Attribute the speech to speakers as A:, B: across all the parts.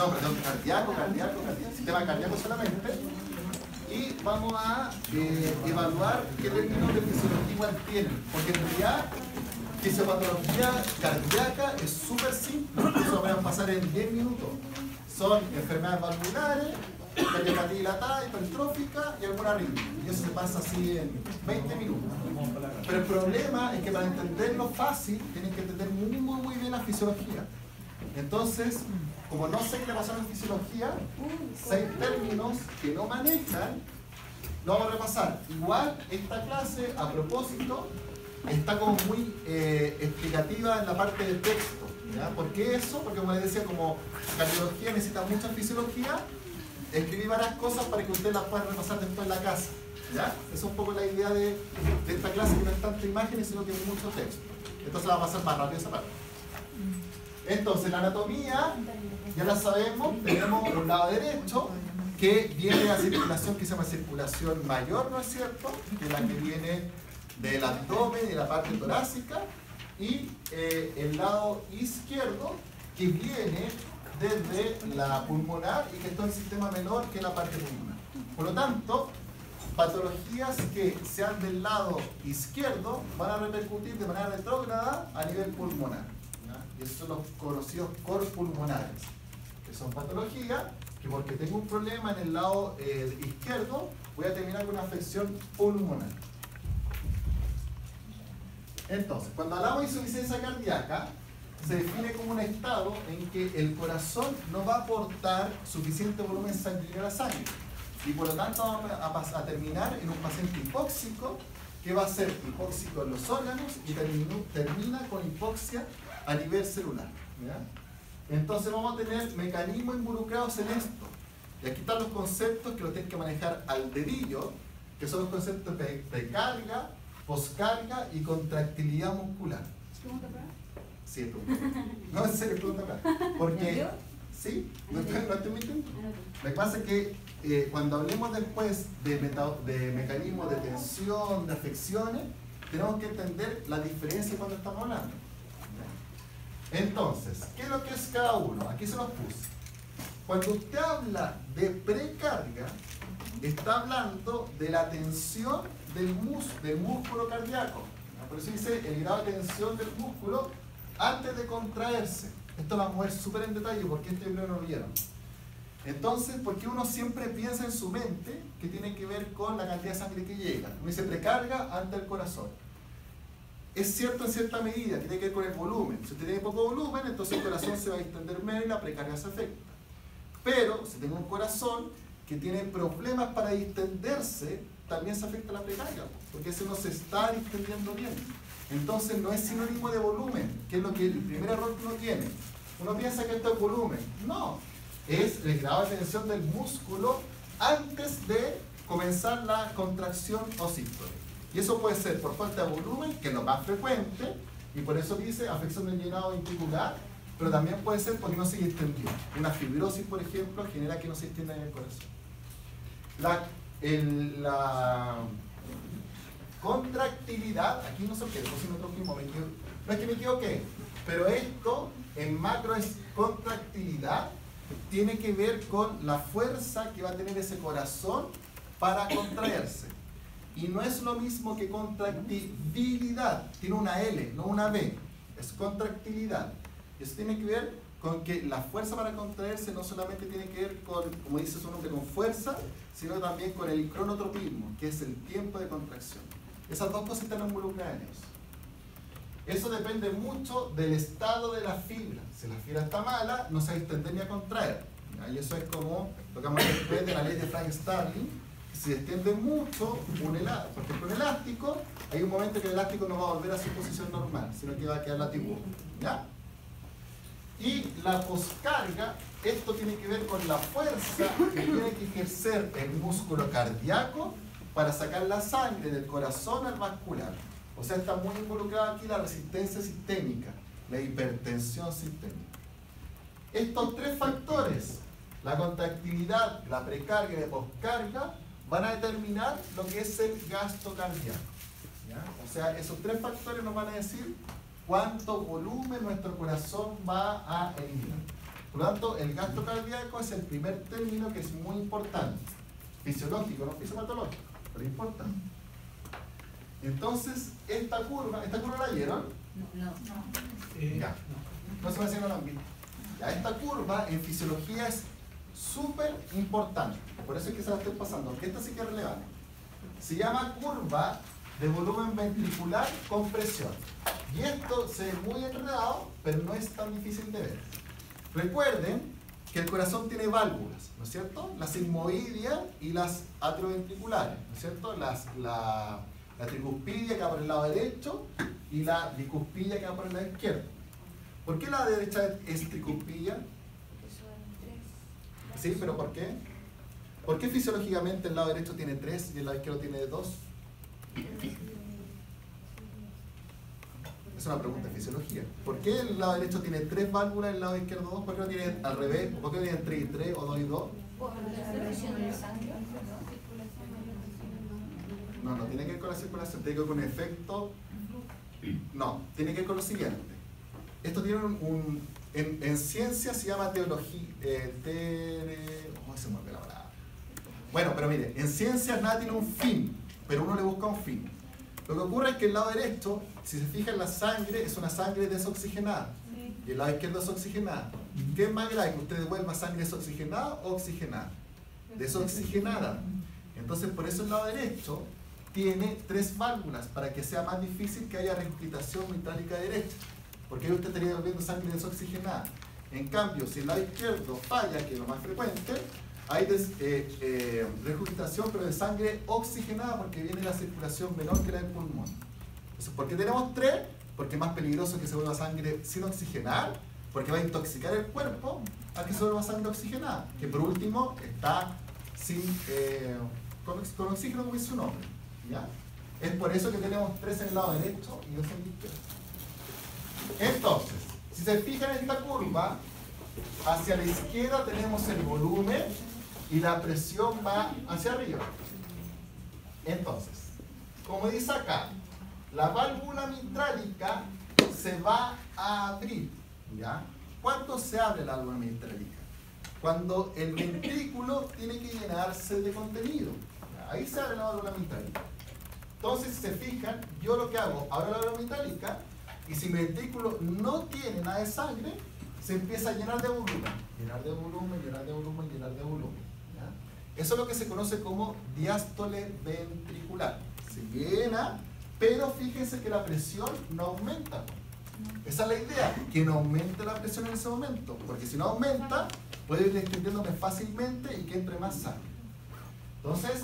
A: No, perdón, cardíaco, sistema cardíaco solamente. Y vamos a evaluar qué términos de fisiología igual tienen. Porque en realidad, fisiopatología cardíaca es súper simple. Eso lo voy a pasar en 10 minutos. Son enfermedades valvulares, cardiopatía dilatada, hipertrófica y alguna arritmia. Y eso se pasa así en 20 minutos. Pero el problema es que para entenderlo fácil, tienen que entender muy bien la fisiología. Entonces, como no sé qué pasa en fisiología, 6 términos que no manejan, lo vamos a repasar. Igual, esta clase, a propósito, está como muy explicativa en la parte del texto. ¿Ya? ¿Por qué eso? Porque como les decía, como cardiología necesita mucha fisiología, escribí varias cosas para que ustedes las puedan repasar después en la casa. ¿Ya? Esa es un poco la idea de esta clase, que no es tanta imágenes, sino que es mucho texto. Entonces va a pasar más rápido esa parte. Entonces, la anatomía, ya la sabemos, tenemos un lado derecho, que viene de la circulación que se llama circulación mayor, ¿no es cierto? Que es la que viene del abdomen y de la parte torácica, y el lado izquierdo, que viene desde la pulmonar y que está en el sistema menor, que es la parte pulmonar. Por lo tanto, patologías que sean del lado izquierdo van a repercutir de manera retrógrada a nivel pulmonar. Y esos son los conocidos corpulmonares, que son patologías que porque tengo un problema en el lado izquierdo, voy a terminar con una afección pulmonar. Entonces, cuando hablamos de insuficiencia cardíaca, se define como un estado en que el corazón no va a aportar suficiente volumen sanguíneo a la sangre. Y por lo tanto vamos a terminar en un paciente hipóxico, que va a ser hipóxico en los órganos y termina con hipoxia a nivel celular. ¿Ya? Entonces vamos a tener mecanismos involucrados en esto. Y aquí están los conceptos que los tienen que manejar al dedillo, que son los conceptos de precarga, poscarga y contractilidad muscular.
B: ¿Pregunta para?
A: Sí, pregunta. No, en serio, pregunta para. Porque, ¿sí? ¿No estoy mintiendo? Lo que pasa es que cuando hablemos después de mecanismos de tensión, de afecciones, tenemos que entender la diferencia cuando estamos hablando. Entonces, ¿qué es lo que es cada uno? Aquí se los puse. Cuando usted habla de precarga, está hablando de la tensión del músculo cardíaco. Por eso dice el grado de tensión del músculo antes de contraerse. Esto lo vamos a ver súper en detalle porque este primero no lo vieron. Entonces, porque uno siempre piensa en su mente que tiene que ver con la cantidad de sangre que llega. Uno dice precarga ante el corazón. Es cierto en cierta medida, tiene que ver con el volumen. Si usted tiene poco volumen, entonces el corazón se va a extender menos y la precarga se afecta. Pero si tengo un corazón que tiene problemas para distenderse, también se afecta la precarga, porque ese no se está distendiendo bien. Entonces no es sinónimo de volumen, que es lo que el primer error que uno tiene. Uno piensa que esto es volumen. No, es el grado de tensión del músculo antes de comenzar la contracción o sístole. Y eso puede ser por falta de volumen, que es lo más frecuente, y por eso dice afección del llenado ventricular, pero también puede ser porque no se extendió. Una fibrosis, por ejemplo, genera que no se extienda en el corazón. La contractilidad, aquí no sé qué, si me trajimos, no es que me equivoqué, pero esto en macro es contractilidad, tiene que ver con la fuerza que va a tener ese corazón para contraerse. Y no es lo mismo que contractibilidad, tiene una L, no una B, es contractilidad. Eso tiene que ver con que la fuerza para contraerse no solamente tiene que ver con, como dice su nombre, con fuerza, sino también con el cronotropismo, que es el tiempo de contracción. Esas dos cosas están involucradas en eso. Eso depende mucho del estado de la fibra. Si la fibra está mala, no se va a extender ni a contraer. ¿Ya? Y eso es como lo que vamos a ver después de la ley de Frank Starling. Si se extiende mucho, por ejemplo, un elástico, hay un momento que el elástico no va a volver a su posición normal, sino que va a quedar latiguo. ¿Ya? Y la poscarga, esto tiene que ver con la fuerza que tiene que ejercer el músculo cardíaco para sacar la sangre del corazón al vascular. O sea, está muy involucrada aquí la resistencia sistémica, la hipertensión sistémica. Estos tres factores, la contractilidad, la precarga y la poscarga, van a determinar lo que es el gasto cardíaco. ¿Ya? O sea, esos tres factores nos van a decir cuánto volumen nuestro corazón va a eliminar. Por lo tanto, el gasto cardíaco es el primer término que es muy importante. Fisiológico, no fisiopatológico, pero importante. Entonces, esta curva ¿la vieron?
B: No.
A: Ya. No se me hacen la visto. Ya, esta curva en fisiología es súper importante. Por eso es que se la estoy pasando, porque esta sí que es relevante. Se llama curva de volumen ventricular con presión. Y esto se ve muy enredado, pero no es tan difícil de ver. Recuerden que el corazón tiene válvulas, ¿no es cierto? La sigmoidea y las atrioventriculares, ¿no es cierto? La tricuspidia que va por el lado derecho y la bicuspidia que va por el lado izquierdo. ¿Por qué la derecha es tricuspidia? Sí, pero ¿por qué? ¿Por qué fisiológicamente el lado derecho tiene 3 y el lado izquierdo tiene 2? Es una pregunta de fisiología. ¿Por qué el lado derecho tiene 3 válvulas y el lado izquierdo 2? ¿Por qué no tiene al revés? ¿Por qué no tiene 3 y 3 o 2 y 2?
B: Por la circulación de la sangre.
A: No, no tiene que ver con la circulación, tiene que ver con un efecto. No, tiene que ver con lo siguiente. Esto tiene en ciencia se llama teología. Se me olvidó la palabra. Bueno, pero mire, en ciencia nada tiene un fin, pero uno le busca un fin. Lo que ocurre es que el lado derecho, si se fijan, la sangre es una sangre desoxigenada y el lado izquierdo es oxigenada. ¿Qué es más grave? ¿Que usted devuelva sangre desoxigenada o oxigenada? Desoxigenada. Entonces, por eso el lado derecho tiene 3 válvulas para que sea más difícil que haya regurgitación mitrálica derecha, porque ahí usted estaría devolviendo sangre desoxigenada. En cambio, si el lado izquierdo falla, que es lo más frecuente, hay regurgitación, pero de sangre oxigenada, porque viene la circulación menor que la del pulmón. Entonces, ¿por qué tenemos 3? Porque es más peligroso que se vuelva sangre sin oxigenar, porque va a intoxicar el cuerpo a que se vuelva sangre oxigenada, que por último está con oxígeno, como dice su nombre. ¿Ya? Es por eso que tenemos 3 en el lado derecho y 2 en el izquierdo. Entonces, si se fijan en esta curva, hacia la izquierda tenemos el volumen y la presión va hacia arriba. Entonces, como dice acá, la válvula mitrálica se va a abrir. ¿Ya? ¿Cuánto se abre la válvula mitrálica? Cuando el ventrículo tiene que llenarse de contenido. ¿Ya? Ahí se abre la válvula mitrálica. Entonces, si se fijan, yo lo que hago, abro la válvula mitrálica y si mi ventrículo no tiene nada de sangre, se empieza a llenar de volumen. Llenar de volumen, llenar de volumen, llenar de volumen. ¿Ya? Eso es lo que se conoce como diástole ventricular. Se llena, pero fíjense que la presión no aumenta. Esa es la idea, que no aumente la presión en ese momento, porque si no aumenta, puede ir extendiéndome fácilmente y que entre más sangre. Entonces,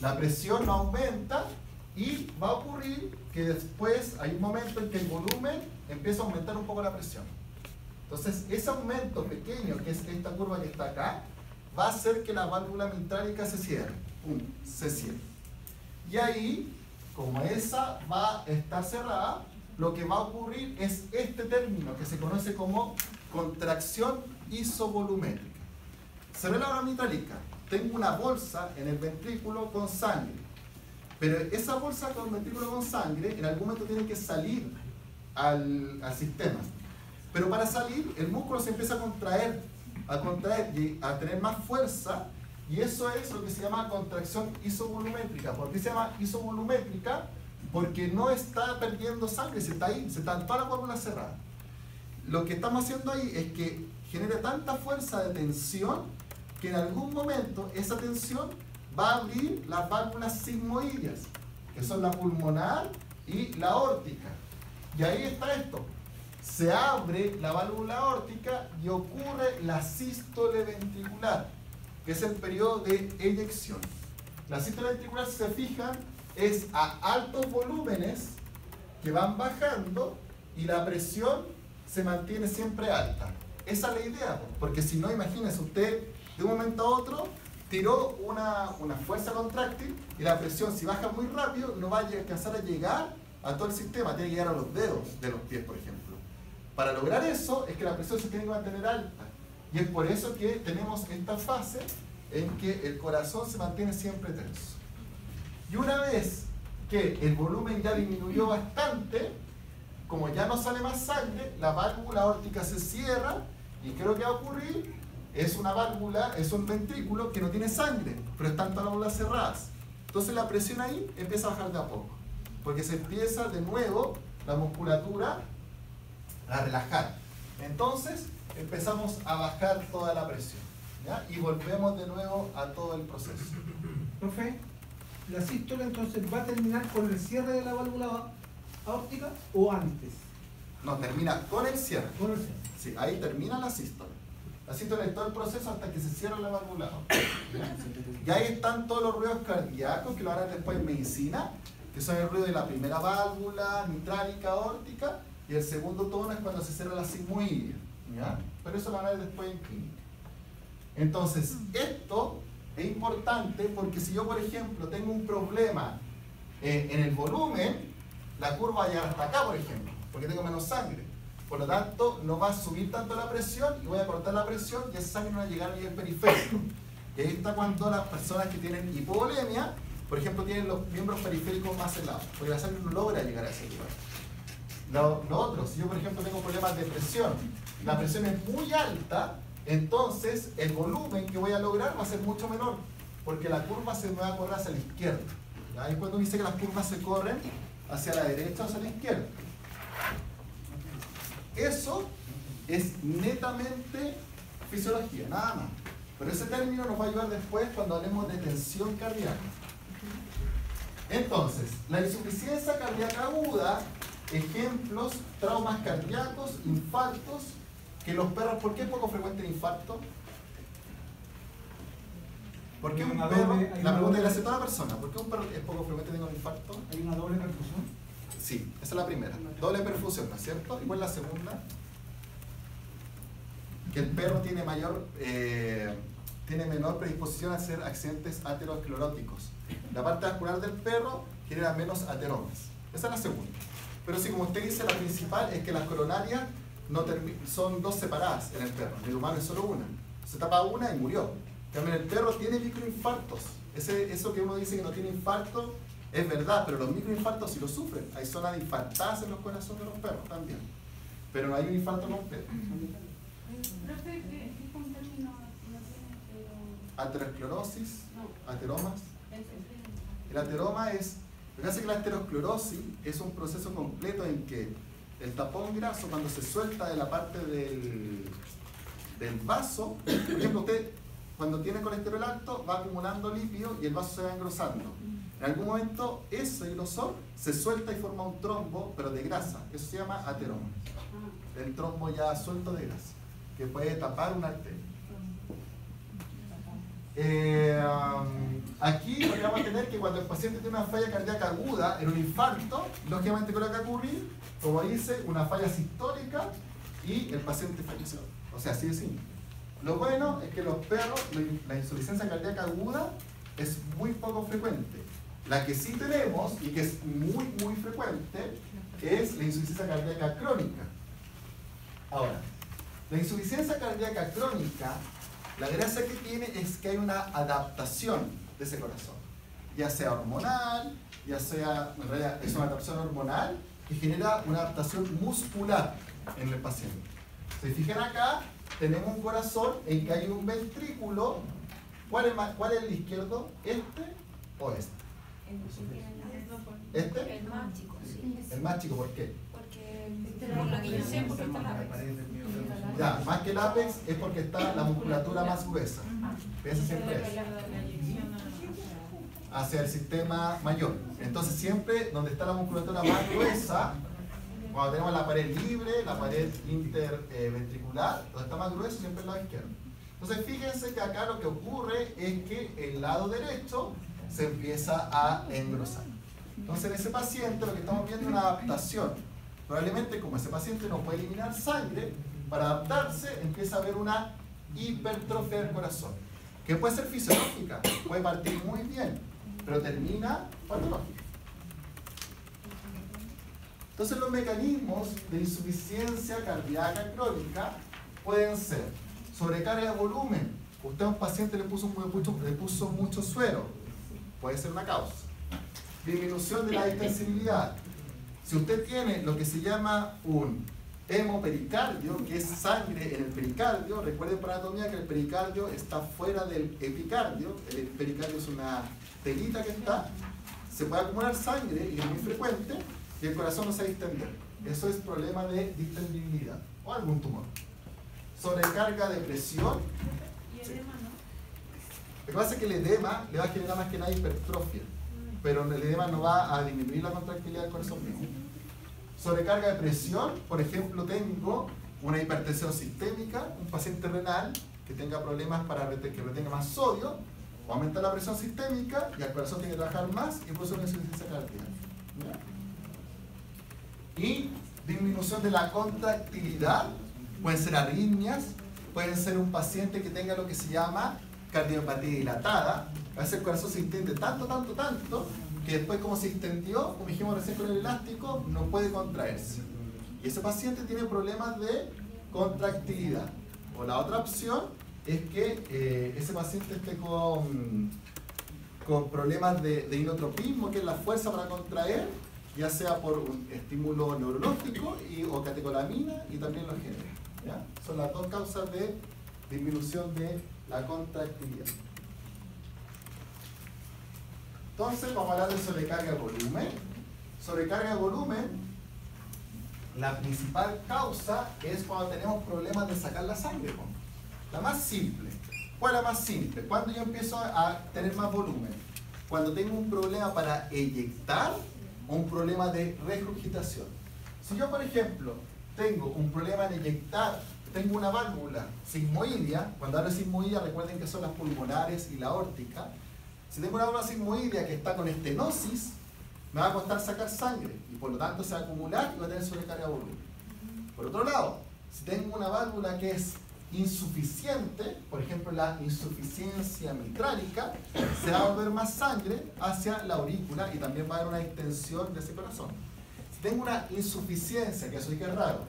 A: la presión no aumenta y va a ocurrir que después hay un momento en que el volumen empieza a aumentar un poco la presión. Entonces, ese aumento pequeño, que es esta curva que está acá, va a hacer que la válvula mitrálica se cierre. Se cierre. Y ahí, como esa va a estar cerrada, lo que va a ocurrir es este término que se conoce como contracción isovolumétrica. Se ve la válvula mitrálica. Tengo una bolsa en el ventrículo con sangre. Pero esa bolsa con ventrículo con sangre en algún momento tiene que salir al sistema. Pero para salir, el músculo se empieza a contraer y a tener más fuerza, y eso es lo que se llama contracción isovolumétrica. ¿Por qué se llama isovolumétrica? Porque no está perdiendo sangre, se está ahí, se están todas las válvulas cerradas. Lo que estamos haciendo ahí es que genera tanta fuerza de tensión que en algún momento esa tensión va a abrir las válvulas sigmoideas, que son la pulmonar y la aórtica. Y ahí está esto. Se abre la válvula aórtica y ocurre la sístole ventricular, que es el periodo de eyección. La sístole ventricular, si se fijan, es a altos volúmenes que van bajando y la presión se mantiene siempre alta. Esa es la idea, porque si no, imagínense usted, de un momento a otro, tiró una fuerza contráctil y la presión, si baja muy rápido, no va a alcanzar a llegar a todo el sistema, tiene que llegar a los dedos de los pies, por ejemplo. Para lograr eso, es que la presión se tiene que mantener alta. Y es por eso que tenemos esta fase en que el corazón se mantiene siempre tenso. Y una vez que el volumen ya disminuyó bastante, como ya no sale más sangre, la válvula aórtica se cierra ¿Y qué es lo que va a ocurrir? Es una válvula, es un ventrículo que no tiene sangre, pero están todas las válvulas cerradas. Entonces la presión ahí empieza a bajar de a poco, porque se empieza de nuevo la musculatura a relajar. Entonces empezamos a bajar toda la presión, ¿ya? Y volvemos de nuevo a todo el proceso.
C: Profe, ¿la sístole entonces va a terminar con el cierre de la válvula aórtica o antes?
A: No, termina con el cierre.
C: Con el cierre.
A: Sí, ahí termina la sístole. La sístole es todo el proceso hasta que se cierra la válvula aórtica. Y ahí están todos los ruidos cardíacos que lo van a ver después en medicina, que son el ruido de la primera válvula mitrálica aórtica, y el segundo tono es cuando se cierra la sigmoidea, ¿ya? Pero eso lo van a ver después en clínica. Entonces, esto es importante porque si yo, por ejemplo, tengo un problema en el volumen, la curva va a llegar hasta acá, por ejemplo, porque tengo menos sangre. Por lo tanto, no va a subir tanto la presión y voy a cortar la presión y esa sangre no va a llegar a nivel periférico. Y ahí está cuando las personas que tienen hipovolemia, por ejemplo, tienen los miembros periféricos más helados, porque la sangre no logra llegar a ese lugar. Lo otro, si yo, por ejemplo, tengo problemas de presión, la presión es muy alta, entonces el volumen que voy a lograr va a ser mucho menor, porque la curva se me va a correr hacia la izquierda. Ahí es cuando dice que las curvas se corren hacia la derecha o hacia la izquierda. Eso es netamente fisiología, nada más. Pero ese término nos va a ayudar después cuando hablemos de tensión cardíaca. Entonces, la insuficiencia cardíaca aguda, ejemplos, traumas cardíacos, infartos, que los perros, ¿por qué es poco frecuente el infarto? ¿Por qué un perro, la pregunta que le hace toda persona, ¿por qué un perro es poco frecuente tener un infarto?
C: ¿Hay una doble perfusión?
A: Sí, esa es la primera, doble perfusión, ¿no es cierto? ¿Y cuál es la segunda? Que el perro tiene menor predisposición a hacer accidentes ateroscleróticos. La parte vascular del perro genera menos ateromas. Esa es la segunda. Pero si, como usted dice, la principal es que las coronarias son dos separadas en el perro. En el humano es solo una. Se tapa una y murió. También el perro tiene microinfartos. Eso que uno dice que no tiene infarto es verdad, pero los microinfartos sí lo sufren. Hay zonas de infartadas en los corazones de los perros también. Pero no hay un infarto completo.
B: Profe, ¿qué término no tiene?
A: Aterosclerosis, ateromas. El ateroma es, lo que hace que la aterosclerosis es un proceso completo en que el tapón graso, cuando se suelta de la parte del vaso, por ejemplo, usted cuando tiene colesterol alto va acumulando lípido y el vaso se va engrosando. En algún momento ese grosor se suelta y forma un trombo, pero de grasa. Eso se llama ateroma. El trombo ya suelto de grasa, que puede tapar una arteria. Aquí lo que vamos a tener que cuando el paciente tiene una falla cardíaca aguda, en un infarto, lógicamente, ¿qué es lo que va a ocurrir? Como dice, una falla sistólica y el paciente falleció. O sea, así de simple. Lo bueno es que los perros, la insuficiencia cardíaca aguda es muy poco frecuente. La que sí tenemos, y que es muy, muy frecuente, es la insuficiencia cardíaca crónica. Ahora, la insuficiencia cardíaca crónica, la gracia que tiene es que hay una adaptación de ese corazón, ya sea hormonal, ya sea, en realidad es una adaptación hormonal que genera una adaptación muscular en el paciente. Si se fijan acá, tenemos un corazón en que hay un ventrículo. ¿Cuál es el izquierdo? ¿Este o este? ¿Este?
B: El más chico, sí.
A: El más chico, ¿por qué?
B: Porque por la que yo sé, porque está la
A: Ya, más que el ápex es porque está la musculatura más gruesa. Esa siempre es. Hacia el sistema mayor. Entonces siempre donde está la musculatura más gruesa, cuando tenemos la pared libre, la pared interventricular, donde está más grueso siempre es el lado izquierdo. Entonces fíjense que acá lo que ocurre es que el lado derecho se empieza a engrosar. Entonces en ese paciente lo que estamos viendo es una adaptación. Probablemente como ese paciente no puede eliminar sangre, para adaptarse empieza a haber una hipertrofia del corazón, que puede ser fisiológica, puede partir muy bien, pero termina patológica. Entonces los mecanismos de insuficiencia cardíaca crónica pueden ser sobrecarga de volumen. Usted a un paciente le puso mucho suero, puede ser una causa. Disminución de la hipersensibilidad. Si usted tiene lo que se llama un hemopericardio, que es sangre en el pericardio. Recuerden por anatomía que el pericardio está fuera del epicardio. El pericardio es una telita que está, se puede acumular sangre y es muy frecuente, y el corazón no se va a distender. Eso es problema de distendibilidad o algún tumor. Sobrecarga de presión.
B: Y edema, ¿no?
A: Lo que pasa es que el edema le va a generar más que nada hipertrofia, pero el edema no va a disminuir la contractilidad del corazón mismo. Sobrecarga de presión, por ejemplo, tengo una hipertensión sistémica, un paciente renal que tenga problemas para que retenga más sodio, aumenta la presión sistémica y el corazón tiene que trabajar más y produce una insuficiencia cardíaca. ¿Ya? Y disminución de la contractilidad, pueden ser arritmias, pueden ser un paciente que tenga lo que se llama cardiopatía dilatada. A veces el corazón se distiende tanto, que después, como se distendió, como dijimos recién con el elástico, no puede contraerse. Y ese paciente tiene problemas de contractilidad. O la otra opción es que ese paciente esté con problemas de inotropismo, que es la fuerza para contraer, ya sea por un estímulo neurológico o catecolamina, y también lo genera. ¿Ya? Son las dos causas de disminución de la contractilidad. Entonces vamos a hablar de sobrecarga de volumen. Sobrecarga de volumen, la principal causa es cuando tenemos problemas de sacar la sangre. La más simple. ¿Cuál es la más simple? Cuando yo empiezo a tener más volumen. Cuando tengo un problema para eyectar o un problema de regurgitación. Si yo, por ejemplo, tengo un problema en eyectar, tengo una válvula sigmoidea. Cuando hablo de sigmoidea, recuerden que son las pulmonares y la aórtica. Si tengo una válvula sigmoidea que está con estenosis, me va a costar sacar sangre y por lo tanto se va a acumular y va a tener sobrecarga de volumen. Por otro lado, si tengo una válvula que es insuficiente, por ejemplo la insuficiencia mitrálica, se va a volver más sangre hacia la aurícula y también va a haber una extensión de ese corazón. Si tengo una insuficiencia, que eso sí que es raro,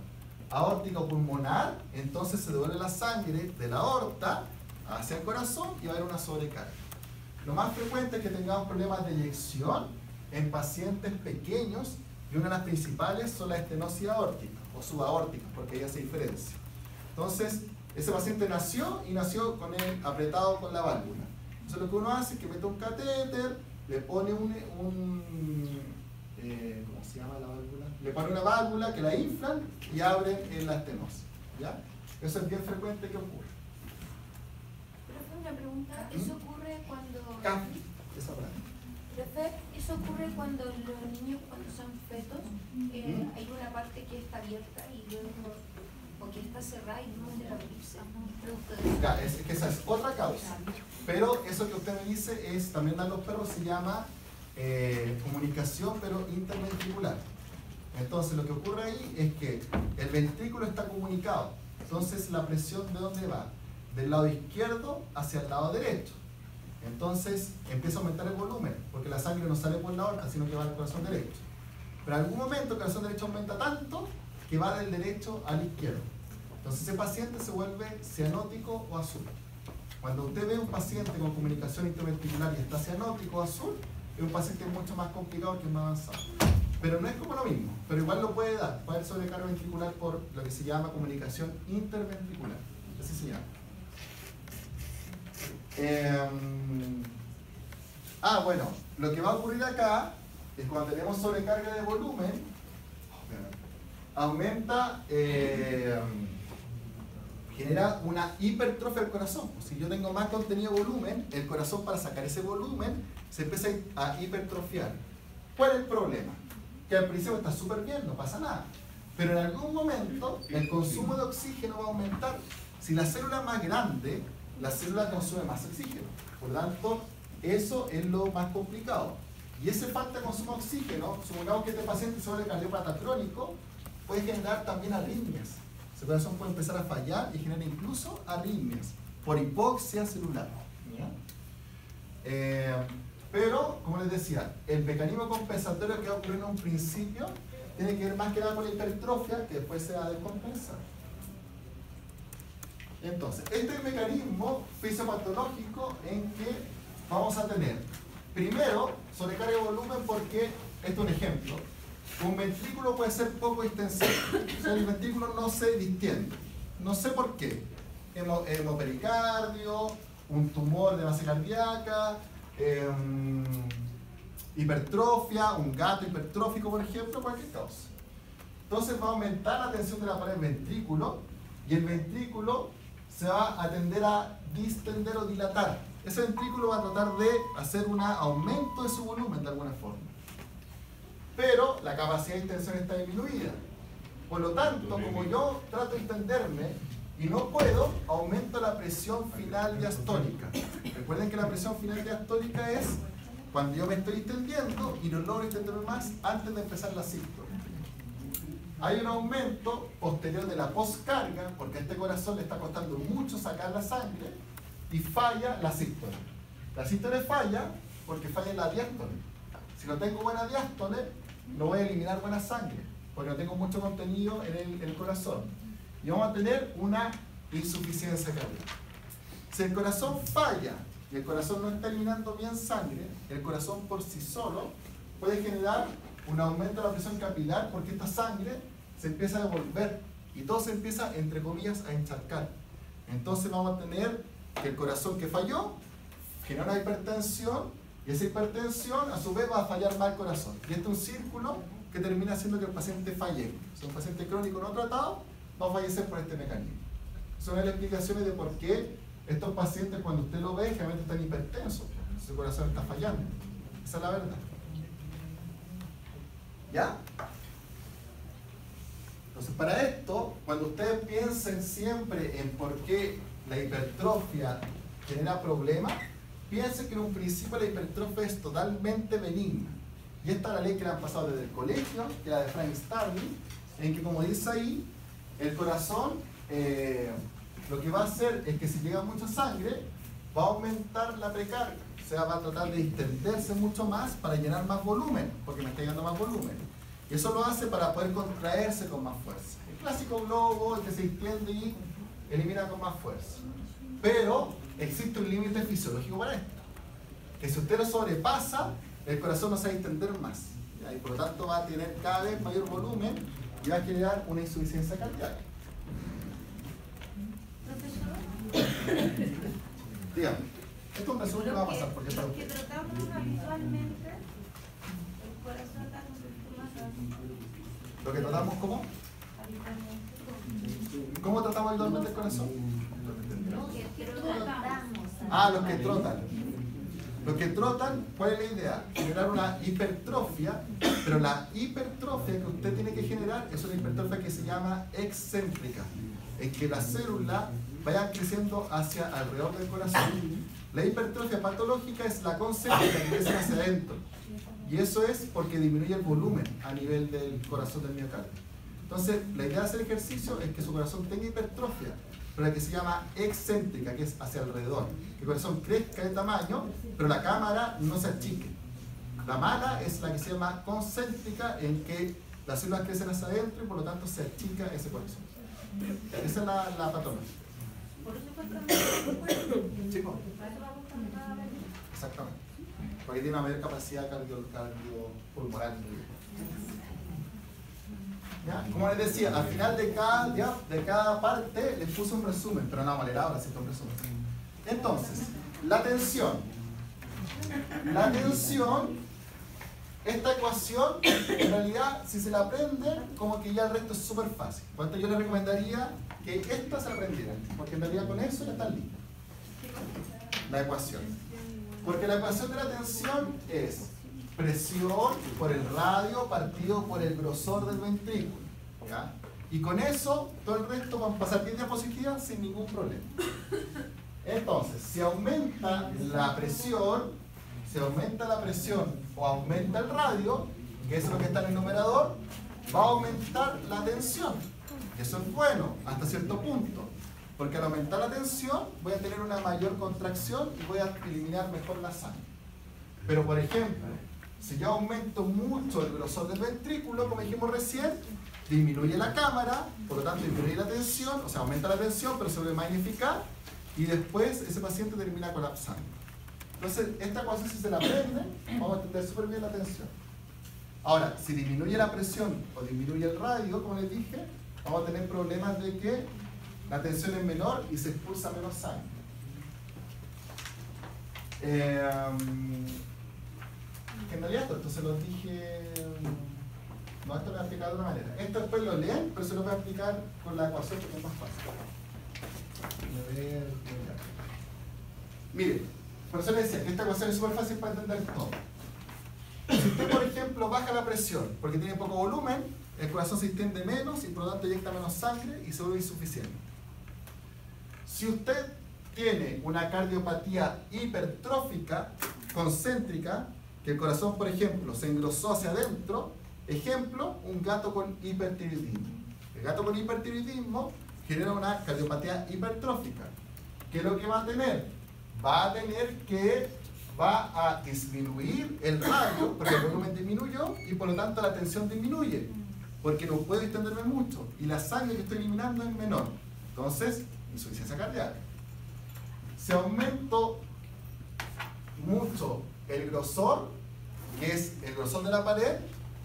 A: aórtica o pulmonar, entonces se devuelve la sangre de la aorta hacia el corazón y va a haber una sobrecarga. Lo más frecuente es que tengamos problemas de eyección en pacientes pequeños, y una de las principales son la estenosis aórtica o subaórtica, porque ella se diferencia. Entonces, ese paciente nació con él apretado con la válvula. Entonces lo que uno hace es que mete un catéter, le pone ¿cómo se llama la válvula? Le pone una válvula que la inflan y abren en la estenosis. ¿Ya? Eso es bien frecuente que ocurre.
B: Profe, una pregunta. ¿Eso ocurre cuando...
A: Esa palabra.
B: Profe, ¿eso ocurre cuando los niños, cuando son fetos, hay una parte que está abierta y luego, o que está cerrada y no puede abrirse? Producto de eso.
A: Ya, es que esa es otra causa. Pero eso que usted me dice es, también a los perros se llama comunicación, pero interventricular. Entonces lo que ocurre ahí es que el ventrículo está comunicado. Entonces la presión, ¿de dónde va? Del lado izquierdo hacia el lado derecho. Entonces empieza a aumentar el volumen, porque la sangre no sale por la aorta, sino que va al corazón derecho. Pero en algún momento el corazón derecho aumenta tanto que va del derecho al izquierdo. Entonces ese paciente se vuelve cianótico o azul. Cuando usted ve un paciente con comunicación interventricular y está cianótico o azul, es un paciente mucho más complicado, que es más avanzado. Pero no es como lo mismo, pero igual lo puede dar. Puede haber sobrecarga ventricular por lo que se llama comunicación interventricular. Así se llama. Bueno, lo que va a ocurrir acá es cuando tenemos sobrecarga de volumen, aumenta, genera una hipertrofia del corazón. Si yo tengo más contenido de volumen, el corazón, para sacar ese volumen se empieza a hipertrofiar. ¿Cuál es el problema? Que al principio está súper bien, no pasa nada, pero en algún momento el consumo de oxígeno va a aumentar. Si la célula es más grande, la célula consume más oxígeno, por lo tanto eso es lo más complicado. Y ese falta de consumo de oxígeno, supongamos que este paciente se vuelve cardiópata crónico, puede generar también arritmias. Ese corazón puede empezar a fallar y genera incluso arritmias por hipoxia celular. Pero, como les decía, el mecanismo compensatorio que va a ocurrir en un principio tiene que ver más que nada con la hipertrofia, que después se va a descompensar. Entonces, este es el mecanismo fisiopatológico en que vamos a tener, primero, sobrecarga de volumen, porque, esto es un ejemplo, un ventrículo puede ser poco distensivo. O sea, el ventrículo no se distiende. No sé por qué. Hemopericardio, un tumor de base cardíaca, hipertrofia, un gato hipertrófico, por ejemplo, cualquier causa. Entonces va a aumentar la tensión de la pared ventrículo y el ventrículo se va a tender a distender o dilatar. Ese ventrículo va a tratar de hacer un aumento de su volumen de alguna forma. Pero la capacidad de distensión está disminuida. Por lo tanto, como yo trato de distenderme y no puedo, aumento la presión final diastólica. Recuerden que la presión final diastólica es cuando yo me estoy distendiendo y no logro distenderme más antes de empezar la sístole. Hay un aumento posterior de la poscarga, porque a este corazón le está costando mucho sacar la sangre, y falla la sístole. La sístole falla porque falla la diástole. Si no tengo buena diástole, no voy a eliminar buena sangre, porque no tengo mucho contenido en el corazón. Y vamos a tener una insuficiencia cardíaca. Si el corazón falla y el corazón no está eliminando bien sangre, el corazón por sí solo puede generar un aumento de la presión capilar, porque esta sangre se empieza a devolver y todo se empieza, entre comillas, a encharcar. Entonces vamos a tener que el corazón que falló genera una hipertensión, y esa hipertensión a su vez va a fallar más el corazón. Y este es un círculo que termina haciendo que el paciente falle. Si es un paciente crónico no tratado, va a fallecer por este mecanismo. Son las explicaciones de por qué estos pacientes, cuando usted lo ve, generalmente están hipertensos. Su corazón está fallando. Esa es la verdad. ¿Ya? Entonces, para esto, cuando ustedes piensen siempre en por qué la hipertrofia genera problemas, piensen que en un principio la hipertrofia es totalmente benigna. Y esta es la ley que le han pasado desde el colegio, que es la de Frank Starling, en que, como dice ahí, el corazón lo que va a hacer es que si llega mucha sangre, va a aumentar la precarga. O sea, va a tratar de distenderse mucho más para llenar más volumen, porque me está llegando más volumen. Y eso lo hace para poder contraerse con más fuerza. El clásico globo, el que se distiende y elimina con más fuerza. Pero existe un límite fisiológico para esto, que si usted lo sobrepasa, el corazón no se va a distender más, ¿ya? Y por lo tanto va a tener cada vez mayor volumen y va a generar una insuficiencia cardíaca.
B: Profesor,
A: Dígame, esto es un resumen que va a pasar porque es para
B: lo que
A: usted.
B: tratamos habitualmente, el corazón está con síntomas
A: Lo que tratamos como,
B: habitualmente.
A: ¿cómo tratamos habitualmente el corazón?
B: Lo que tratamos.
A: Ah, los que trotan. Los que trotan, ¿cuál es la idea? Generar una hipertrofia, pero la hipertrofia que usted tiene que generar es una hipertrofia que se llama excéntrica, en que las células vayan creciendo hacia alrededor del corazón. La hipertrofia patológica es la concéntrica que crece hacia adentro, y eso es porque disminuye el volumen a nivel del corazón del miocardio. Entonces, la idea de hacer ejercicio es que su corazón tenga hipertrofia, pero la que se llama excéntrica, que es hacia alrededor. Que el corazón crezca de tamaño, pero la cámara no se achique. La mala es la que se llama concéntrica, en que las células crecen hacia adentro y por lo tanto se achica ese corazón. Esa es la patología.
B: Por eso fue cambiado.
A: ¿Sí, po?
B: Para eso vamos a cada vez.
A: Exactamente. Porque tiene una mayor capacidad cardiopulmonar. ¿Ya? Como les decía, al final de cada parte les puse un resumen, pero no vamos a leer ahora, ¿cierto? Un resumen. Entonces, la tensión. La tensión, esta ecuación, en realidad, si se la aprenden, como que ya el resto es súper fácil. Por tanto, yo les recomendaría que esta se aprendieran, porque en realidad con eso ya están listos. La ecuación. Porque la ecuación de la tensión es presión por el radio partido por el grosor del ventrículo, ¿ya? Y con eso, todo el resto van a pasar 10 diapositivas sin ningún problema. Entonces, si aumenta la presión o aumenta el radio, que es lo que está en el numerador, va a aumentar la tensión. Eso es bueno, hasta cierto punto. Porque al aumentar la tensión, voy a tener una mayor contracción y voy a eliminar mejor la sangre. Pero, por ejemplo, si yo aumento mucho el grosor del ventrículo, como dijimos recién, disminuye la cámara, por lo tanto disminuye la tensión, o sea, aumenta la tensión, pero se vuelve magnificar, y después ese paciente termina colapsando. Entonces, esta cosa, si se la aprende, vamos a entender súper bien la tensión. Ahora, si disminuye la presión o disminuye el radio, como les dije, vamos a tener problemas de que la tensión es menor y se expulsa menos sangre. En realidad esto se lo dije... No, esto lo voy a explicar de otra manera. Esto después lo leen, pero se lo voy a explicar con la ecuación porque es más fácil. A ver, miren, por eso les decía que esta ecuación es súper fácil para entender todo. Si usted, por ejemplo, baja la presión porque tiene poco volumen, el corazón se extiende menos y por lo tanto eyecta menos sangre y se vuelve insuficiente. Si usted tiene una cardiopatía hipertrófica, concéntrica, que el corazón, por ejemplo, se engrosó hacia adentro, ejemplo, un gato con hipertiroidismo. El gato con hipertiroidismo genera una cardiopatía hipertrófica. ¿Qué es lo que va a tener? Va a tener que va a disminuir el radio porque el volumen disminuyó y por lo tanto la tensión disminuye porque no puedo extenderme mucho y la sangre que estoy eliminando es menor. Entonces, insuficiencia cardíaca. Si aumento mucho el grosor, que es el grosor de la pared,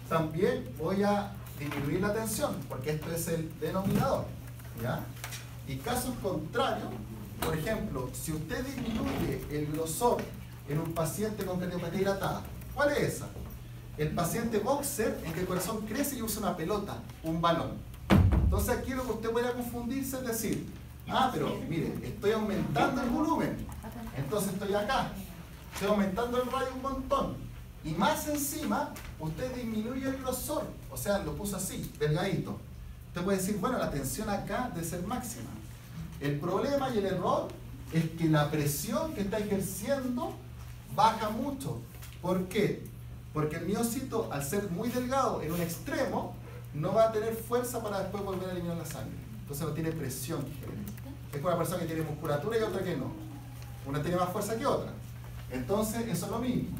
A: también voy a disminuir la tensión, porque esto es el denominador, ¿ya? Y casos contrarios, por ejemplo, si usted disminuye el grosor en un paciente con cardiopatía dilatada, ¿cuál es esa? El paciente boxer en que el corazón crece y usa una pelota, un balón. Entonces aquí lo que usted puede confundirse es decir, ah, pero mire, estoy aumentando el volumen, entonces estoy acá, estoy aumentando el radio un montón. Y más encima, usted disminuye el grosor, o sea, lo puso así, delgadito. Usted puede decir, bueno, la tensión acá debe ser máxima. El problema y el error es que la presión que está ejerciendo baja mucho. ¿Por qué? Porque el miocito, al ser muy delgado en un extremo, no va a tener fuerza para después volver a eliminar la sangre. Entonces no tiene presión. Es como una persona que tiene musculatura y otra que no. Una tiene más fuerza que otra. Entonces, eso es lo mismo.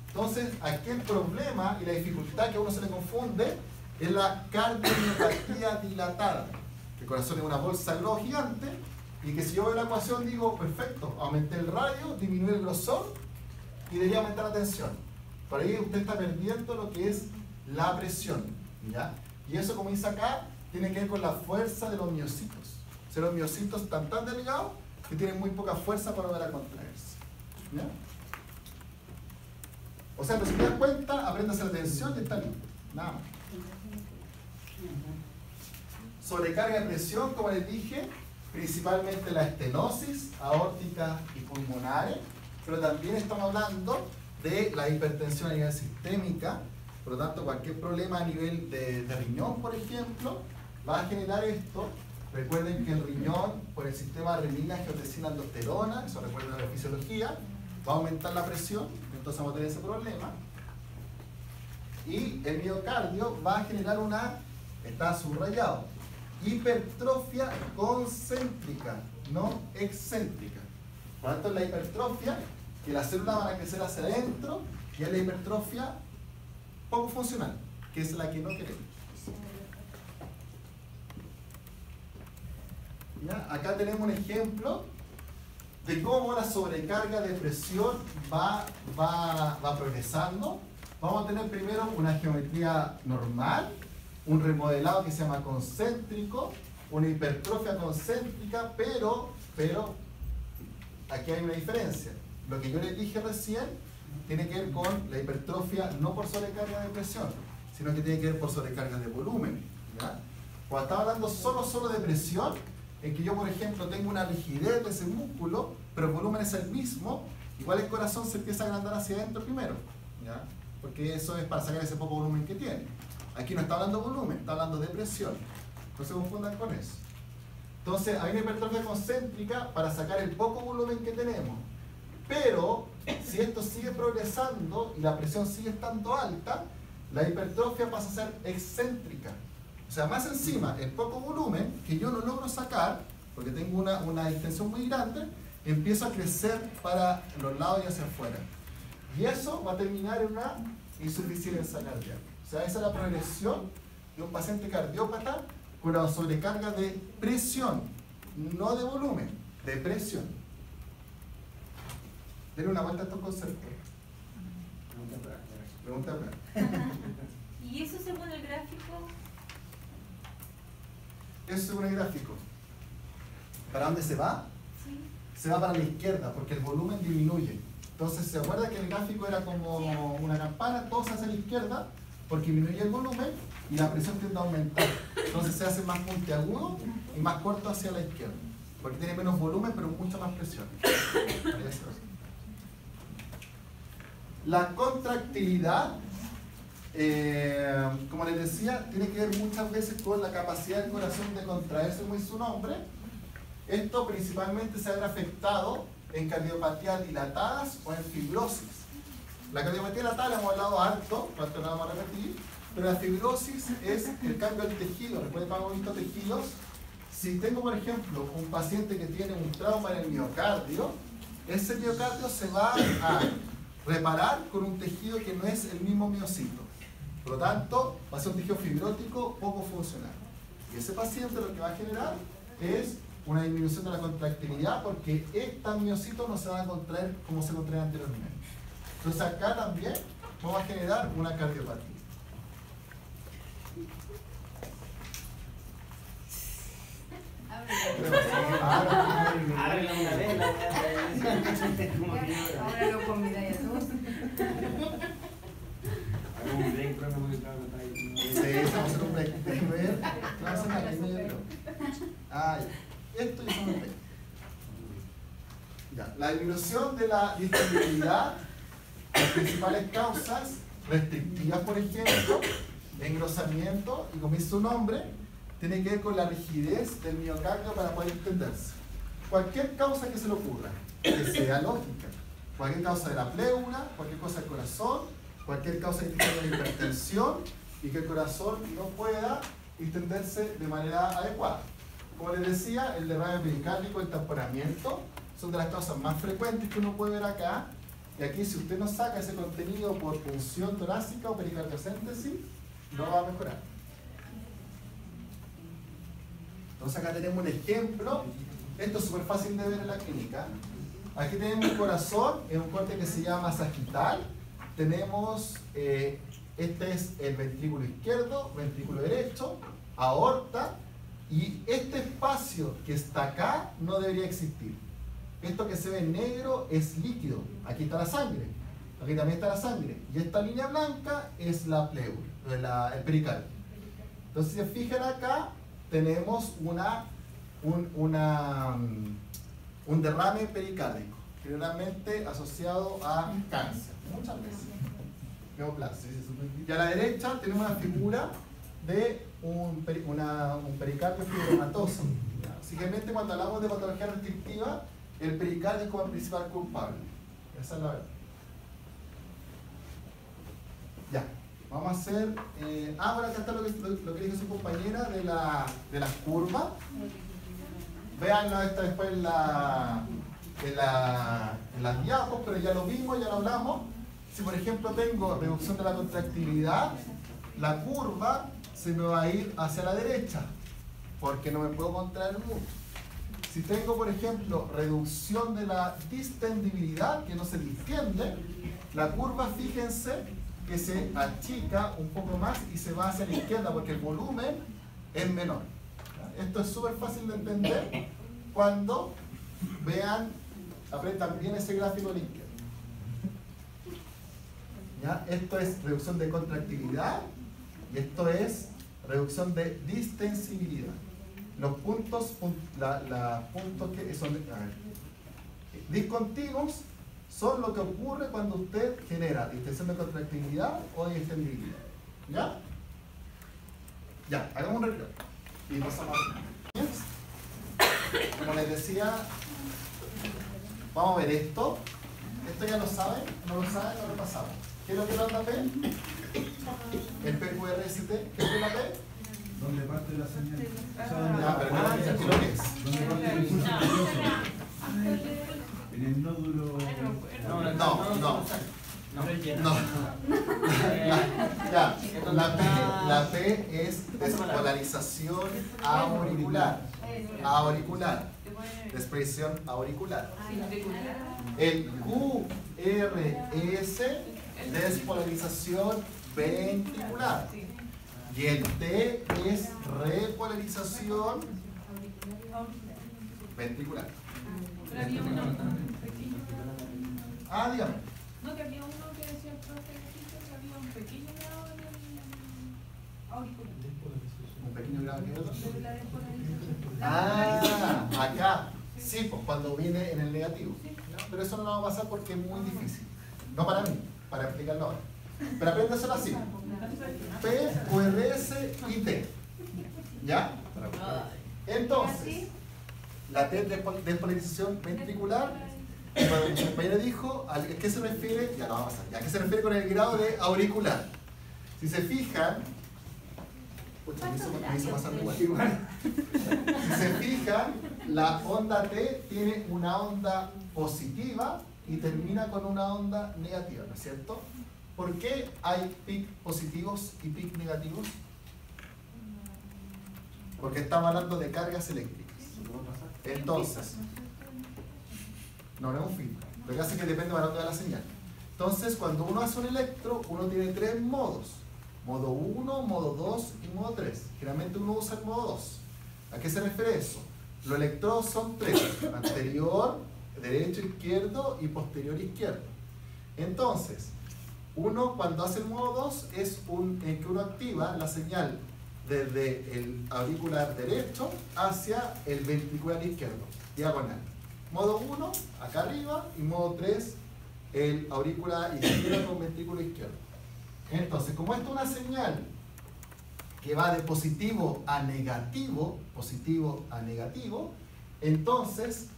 A: Entonces, aquí el problema y la dificultad que a uno se le confunde es la cardiomiopatía dilatada. El corazón es una bolsa de globo gigante y que si yo veo la ecuación digo, perfecto, aumenté el radio, disminuí el grosor y debería aumentar la tensión. Por ahí usted está perdiendo lo que es la presión, ¿ya? Y eso, como dice acá, tiene que ver con la fuerza de los miocitos. O sea, los miocitos están tan delgados que tienen muy poca fuerza para volver a contraerse, ¿ya? O sea, pero si te das cuenta, aprendas la tensión y está listo. Nada más. Sobrecarga de presión, como les dije, principalmente la estenosis aórtica y pulmonar, pero también estamos hablando de la hipertensión a nivel sistémica. Por lo tanto, cualquier problema a nivel de riñón, por ejemplo, va a generar esto. Recuerden que el riñón, por el sistema de renina, angiotensina, aldosterona, eso recuerden de la fisiología, va a aumentar la presión, entonces vamos a tener ese problema. Y el miocardio va a generar una, está subrayado, hipertrofia concéntrica, no excéntrica. Por lo tanto, es la hipertrofia, que las células van a crecer hacia adentro, y es la hipertrofia poco funcional, que es la que no queremos. ¿Ya? Acá tenemos un ejemplo de cómo la sobrecarga de presión va progresando. Vamos a tener primero una geometría normal, un remodelado que se llama concéntrico, una hipertrofia concéntrica, pero aquí hay una diferencia. Lo que yo les dije recién tiene que ver con la hipertrofia no por sobrecarga de presión, sino que tiene que ver por sobrecarga de volumen, ¿ya? Cuando estaba hablando solo de presión, en que yo, por ejemplo, tengo una rigidez de ese músculo, pero el volumen es el mismo, igual el corazón se empieza a agrandar hacia adentro primero, ¿ya? Porque eso es para sacar ese poco volumen que tiene. Aquí no está hablando de volumen, está hablando de presión. No se confundan con eso. Entonces, hay una hipertrofia concéntrica para sacar el poco volumen que tenemos. Pero, si esto sigue progresando y la presión sigue estando alta, la hipertrofia pasa a ser excéntrica. O sea, más encima, el poco volumen que yo no logro sacar, porque tengo una extensión muy grande, empieza a crecer para los lados y hacia afuera. Y eso va a terminar en una insuficiencia cardíaca. O sea, esa es la progresión de un paciente cardiópata con una sobrecarga de presión, no de volumen, de presión. Denle una vuelta a estos conceptos. Pregunta.
D: ¿Y eso según el gráfico?
A: Eso según el gráfico. ¿Para dónde se va?
D: Sí.
A: Se va para la izquierda porque el volumen disminuye. Entonces, ¿se acuerda que el gráfico era como una campana? Todo se hace a la izquierda porque disminuye el volumen y la presión tiende a aumentar. Entonces se hace más puntiagudo y más corto hacia la izquierda. Porque tiene menos volumen pero mucha más presión. La contractilidad, como les decía, tiene que ver muchas veces con la capacidad del corazón de contraerse, como dice su nombre. Esto principalmente se ha afectado en cardiopatías dilatadas o en fibrosis. La cardiopatía dilatada la hemos hablado harto, no la vamos a repetir, pero la fibrosis es el cambio del tejido. Recuerden que hemos visto tejidos. Si tengo, por ejemplo, un paciente que tiene un trauma en el miocardio, ese miocardio se va a reparar con un tejido que no es el mismo miocito. Por lo tanto, va a ser un tejido fibrótico poco funcional. Y ese paciente lo que va a generar es una disminución de la contractilidad porque estos miocitos no se van a contraer como se contraían anteriormente. Entonces acá también vamos a generar una cardiopatía.
E: Ábrela una vez,
B: Ahora lo convidáis a todos.
E: hagamos un break, profe, porque claro, está ahí.
A: Sí, vamos a hacer un break. Déjenme ver. Vamos a hacer una pequeña break. Ah, ya. Esto ya son un break. Ya. La disminución de la disponibilidad, las principales causas restrictivas, por ejemplo, engrosamiento, y como dice su nombre, tiene que ver con la rigidez del miocardio para poder entenderse. Cualquier causa que se le ocurra, que sea lógica, cualquier causa de la pleura, cualquier cosa del corazón, cualquier causa que tenga una hipertensión y que el corazón no pueda distenderse de manera adecuada. Como les decía, el derrame pericárdico, el tamponamiento, son de las causas más frecuentes que uno puede ver acá. Y aquí, si usted no saca ese contenido por punción torácica o pericardiocéntesis, no va a mejorar. Entonces acá tenemos un ejemplo. Esto es súper fácil de ver en la clínica. Aquí tenemos un corazón, en un corte que se llama sagital. Tenemos, este es el ventrículo izquierdo, ventrículo derecho, aorta, y este espacio que está acá no debería existir. Esto que se ve en negro es líquido. Aquí está la sangre, aquí también está la sangre, y esta línea blanca es la pleura, el pericardio. Entonces, si se fijan acá, tenemos un derrame pericárdico, generalmente asociado a cáncer, muchas veces. Neoplasia. Y a la derecha tenemos una figura de un pericardio fibromatoso. Simplemente cuando hablamos de patología restrictiva, el pericardio es como el principal culpable. Esa es la verdad. Ya, vamos a hacer. Bueno, acá está lo que dijo su compañera de las curvas. Veanlo esta después en las diapos, pero ya lo vimos, ya lo hablamos. Si por ejemplo tengo reducción de la contractilidad, la curva se me va a ir hacia la derecha, porque no me puedo contraer mucho. Si tengo, por ejemplo, reducción de la distendibilidad, que no se distiende, la curva, fíjense, que se achica un poco más y se va hacia la izquierda, porque el volumen es menor. Esto es súper fácil de entender cuando vean, aprendan bien ese gráfico a la izquierda. ¿Ya? Esto es reducción de contractilidad y esto es reducción de distensibilidad. Los puntos, puntos que son discontinuos son lo que ocurre cuando usted genera distensión de contractilidad o distendibilidad. ¿Ya? Ya, hagamos un retiro. Y pasamos a... Como les decía, vamos a ver esto. Esto ya lo saben, no lo saben, no lo pasamos. ¿Qué es lo que es la P? El PQRST, ¿qué es la P?
C: ¿Dónde parte la señal?
A: Ya, pero no es lo que es.
C: ¿Dónde parte el impulso nervioso? En el nódulo.
A: Ya, la P es despolarización auricular. Despresión auricular. El QRS, despolarización ventricular. Y el T es repolarización ventricular.
D: Pero había uno pequeño.
A: Ah, dígame.
D: No, que había uno que decía el profe que había un pequeño grado en el auricular.
A: Un pequeño grado que otro.
D: De la despolarización.
A: Ah, acá. Sí, pues cuando viene en el negativo. Pero eso no lo va a pasar porque es muy difícil. No para mí, para explicarlo ahora. Pero apréndaselo así. P, QRS y T. ¿Ya? Entonces, la T es despolarización ventricular. Cuando mi compañero dijo, ¿a qué se refiere? Ya lo vamos a pasar. ¿A qué se refiere con el grado de auricular? Si se fijan, me hizo pasar igual. Si se fijan, la onda T tiene una onda positiva y termina con una onda negativa, ¿no es cierto? ¿Por qué hay pic positivos y pic negativos? Porque estamos hablando de cargas eléctricas. Entonces, no es un feedback. Lo que hace es que depende de la onda de la señal. Entonces, cuando uno hace un electro, uno tiene tres modos. Modo 1, modo 2 y modo 3. Generalmente uno usa el modo 2. ¿A qué se refiere eso? Los electrodos son tres. Anterior, derecho, izquierdo y posterior, izquierdo. Entonces, uno cuando hace el modo 2 es en que uno activa la señal desde el auricular derecho hacia el ventricular izquierdo, diagonal. Modo 1, acá arriba, y modo 3, el auricular izquierdo con ventrículo izquierdo. Entonces, como esto es una señal que va de positivo a negativo, entonces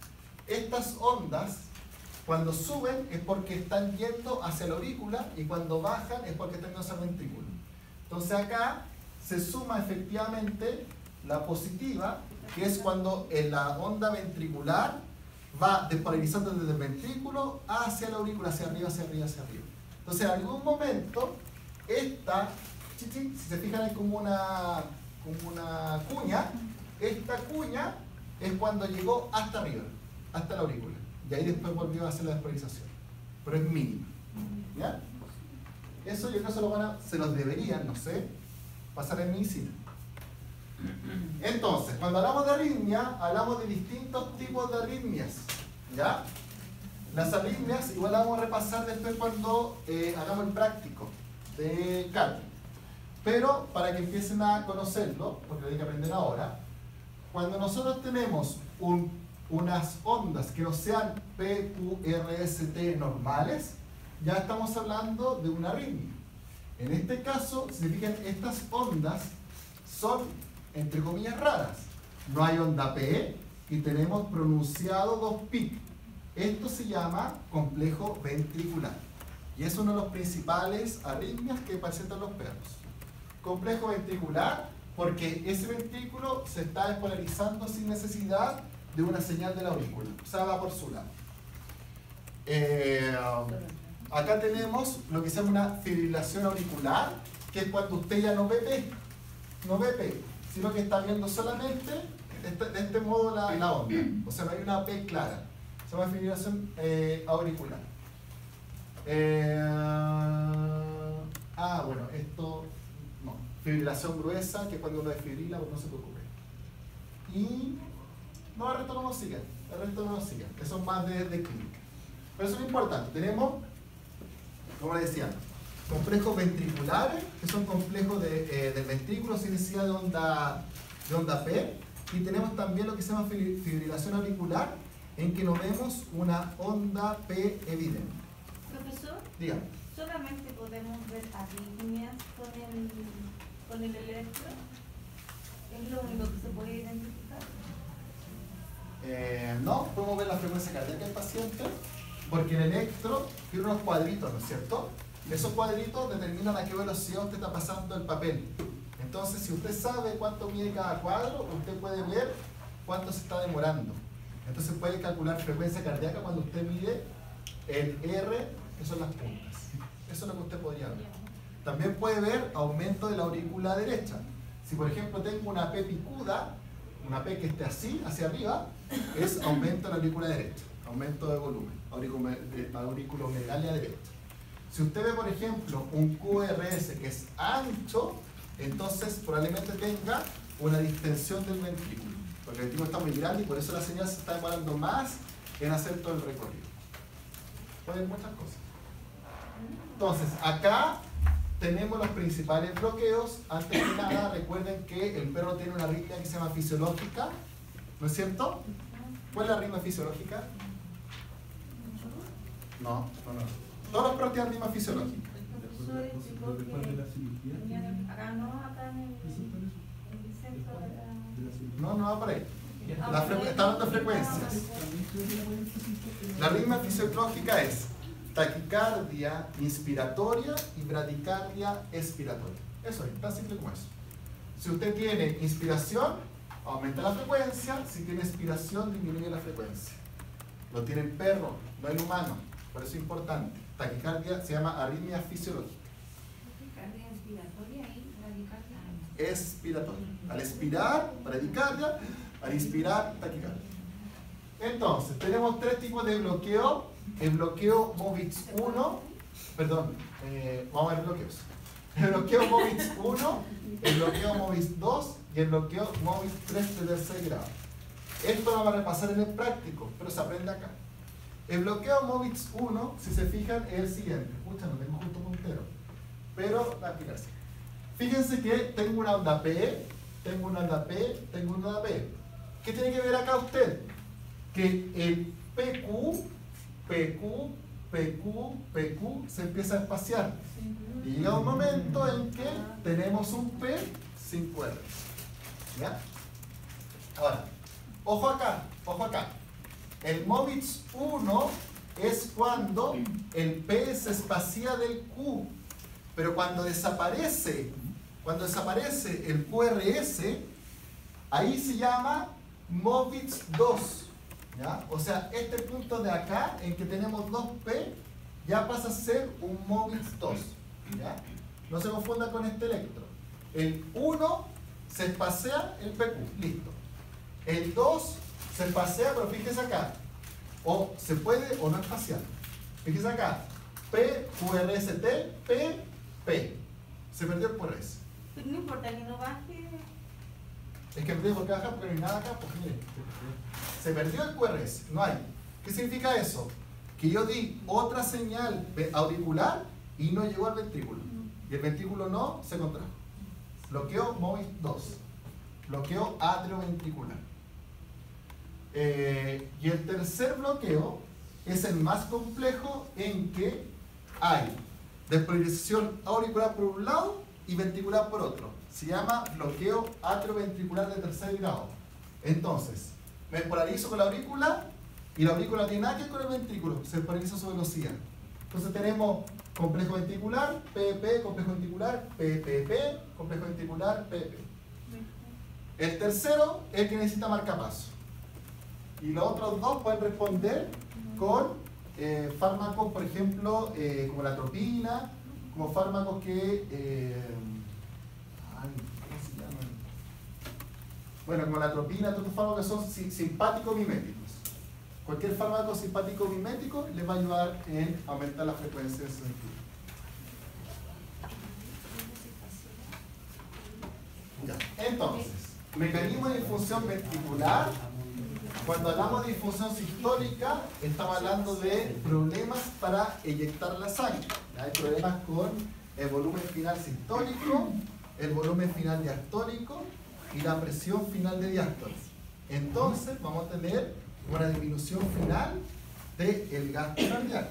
A: estas ondas cuando suben es porque están yendo hacia la aurícula y cuando bajan es porque están yendo hacia el ventrículo. Entonces acá se suma efectivamente la positiva, que es cuando en la onda ventricular va despolarizando desde el ventrículo hacia la aurícula, hacia arriba, hacia arriba, hacia arriba. Entonces en algún momento esta, si se fijan es como una cuña, esta cuña es cuando llegó hasta arriba, hasta la aurícula. Y ahí después volvió a hacer la despolarización. Pero es mínima. ¿Ya? Eso yo creo que se los deberían, no sé, pasar en medicina. Entonces, cuando hablamos de arritmia, hablamos de distintos tipos de arritmias. ¿Ya? Las arritmias igual las vamos a repasar después cuando hagamos el práctico de cálculo. Pero para que empiecen a conocerlo, porque lo hay que aprender ahora, cuando nosotros tenemos unas ondas que no sean PQRST normales, ya estamos hablando de una arritmia. En este caso, si se fijan, estas ondas son, entre comillas, raras. No hay onda P y tenemos pronunciado dos pic. Esto se llama complejo ventricular. Y es uno de los principales arritmias que presentan los perros. Complejo ventricular, porque ese ventrículo se está despolarizando sin necesidad de una señal de la aurícula. O sea, va por su lado. Acá tenemos lo que se llama una fibrilación auricular, que es cuando usted ya no ve P, sino que está viendo solamente de este modo la onda. O sea, no hay una P clara. Se llama fibrilación auricular. Bueno, esto no. Fibrilación gruesa, que cuando uno desfibrila, pues no se preocupe. Y no, el resto no nos sigue. Que son más de clínica. Pero eso es importante. Tenemos, como les decía, complejos ventriculares, que son complejos del ventrículo sin necesidad de onda P. Y tenemos también lo que se llama fibrilación auricular, en que no vemos una onda P evidente.
F: Profesor,
A: Dígame.
F: ¿solamente podemos ver arritmias con el electro? ¿Es lo único que se puede identificar?
A: No, podemos ver la frecuencia cardíaca del paciente, porque el electro tiene unos cuadritos, ¿no es cierto? Esos cuadritos determinan a qué velocidad usted está pasando el papel. Entonces, si usted sabe cuánto mide cada cuadro, usted puede ver cuánto se está demorando. Entonces puede calcular frecuencia cardíaca cuando usted mide el R, que son las puntas. Eso es lo que usted podría ver. También puede ver aumento de la aurícula derecha. Si por ejemplo tengo una P picuda, una P que esté así, hacia arriba, es aumento de la aurícula derecha, aumento de volumen, auriculomegalia derecha. Si usted ve, por ejemplo, un QRS que es ancho, entonces probablemente tenga una distensión del ventrículo, porque el ventrículo está muy grande y por eso la señal se está demorando más en hacer todo el recorrido. Pueden muchas cosas. Entonces, acá tenemos los principales bloqueos. Antes de nada, recuerden que el perro tiene una arritmia que se llama fisiológica, ¿no es cierto? ¿Cuál es la arritmia fisiológica? No. Todos los perros tienen arritmia fisiológica.
C: Después de la cirugía.
F: Acá no, acá en el centro de la...
A: No va por ahí. Está hablando de frecuencias. La arritmia fisiológica es taquicardia inspiratoria y bradicardia expiratoria. Eso es, tan simple como eso. Si usted tiene inspiración, aumenta la frecuencia. Si tiene expiración, disminuye la frecuencia. Lo tiene el perro, no el humano. Por eso es importante. Taquicardia se llama arritmia fisiológica.
B: Taquicardia inspiratoria y bradicardia.
A: Expiratoria. Al expirar, bradicardia. Al inspirar, taquicardia. Entonces, tenemos tres tipos de bloqueo. El bloqueo MOVIX 1, perdón, vamos a ver bloqueos. El bloqueo MOVIX 1, el bloqueo MOVIX 2 y el bloqueo MOVIX 3 de tercer grado. Esto lo vamos a repasar en el práctico, pero se aprende acá. El bloqueo MOVIX 1, si se fijan, es el siguiente. Escucha, no tengo justo puntero, pero la explicación. Fíjense que tengo una onda P, tengo una onda P, tengo una onda P. ¿Qué tiene que ver acá usted? Que el PQ se empieza a espaciar. Y llega un momento en que tenemos un P sin QRS. ¿Ya? Ahora, ojo acá. El MOVIX 1 es cuando el P se espacia del Q. Pero cuando desaparece el QRS, ahí se llama MOVIX 2. ¿Ya? O sea, este punto de acá, en que tenemos 2P, ya pasa a ser un MOVIX 2. ¿Ya? No se confunda con este electro. El 1 se espacea el PQ, listo. El 2 se espacea, pero fíjese acá. O se puede o no espaciar. Fíjese acá. P, QRST, P, P. Se perdió el QRS.
F: Pero no importa que no baje.
A: Es que perdió porque acá, porque no hay nada acá, porque mire. Se perdió el QRS, no hay. ¿Qué significa eso? Que yo di otra señal auricular y no llegó al ventrículo. Y el ventrículo no se contrajo. Bloqueo MOVIX 2. Bloqueo atrioventricular. Y el tercer bloqueo es el más complejo, en que hay despolarización auricular por un lado y ventricular por otro. Se llama bloqueo atrioventricular de tercer grado. Entonces, me polarizo con la aurícula y la aurícula tiene nada que ver con el ventrículo, se polariza a su velocidad. Entonces tenemos complejo ventricular, PP, complejo ventricular, PPP, complejo ventricular, PP. El tercero es el que necesita marcapaso. Y los otros dos pueden responder con fármacos, por ejemplo, como la atropina, como fármacos que... ¿cómo se llaman? Bueno, como la atropina, todos los fármacos que son simpático-miméticos. Cualquier fármaco simpático-mimético les va a ayudar en aumentar la frecuencia de sentido. Ya. Entonces, mecanismo de disfunción ventricular. Cuando hablamos de disfunción sistólica, estamos hablando de problemas para eyectar la sangre. Hay problemas con el volumen final sistólico, el volumen final diastólico y la presión final de diástole. Entonces vamos a tener una disminución final del gasto cardíaco.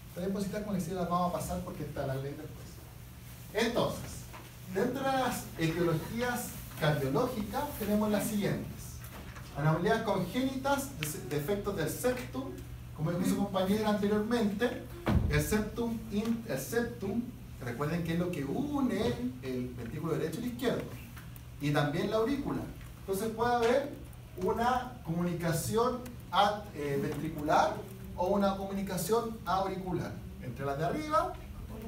A: Esta diapositiva, como decía, la vamos a pasar porque está la ley después. Entonces, dentro de las etiologías cardiológicas tenemos las siguientes: anomalías congénitas, defectos del septum, como dijo su compañera anteriormente. El septum, recuerden que es lo que une el ventrículo derecho y el izquierdo, y también la aurícula. Entonces puede haber una comunicación ventricular o una comunicación auricular, entre las de arriba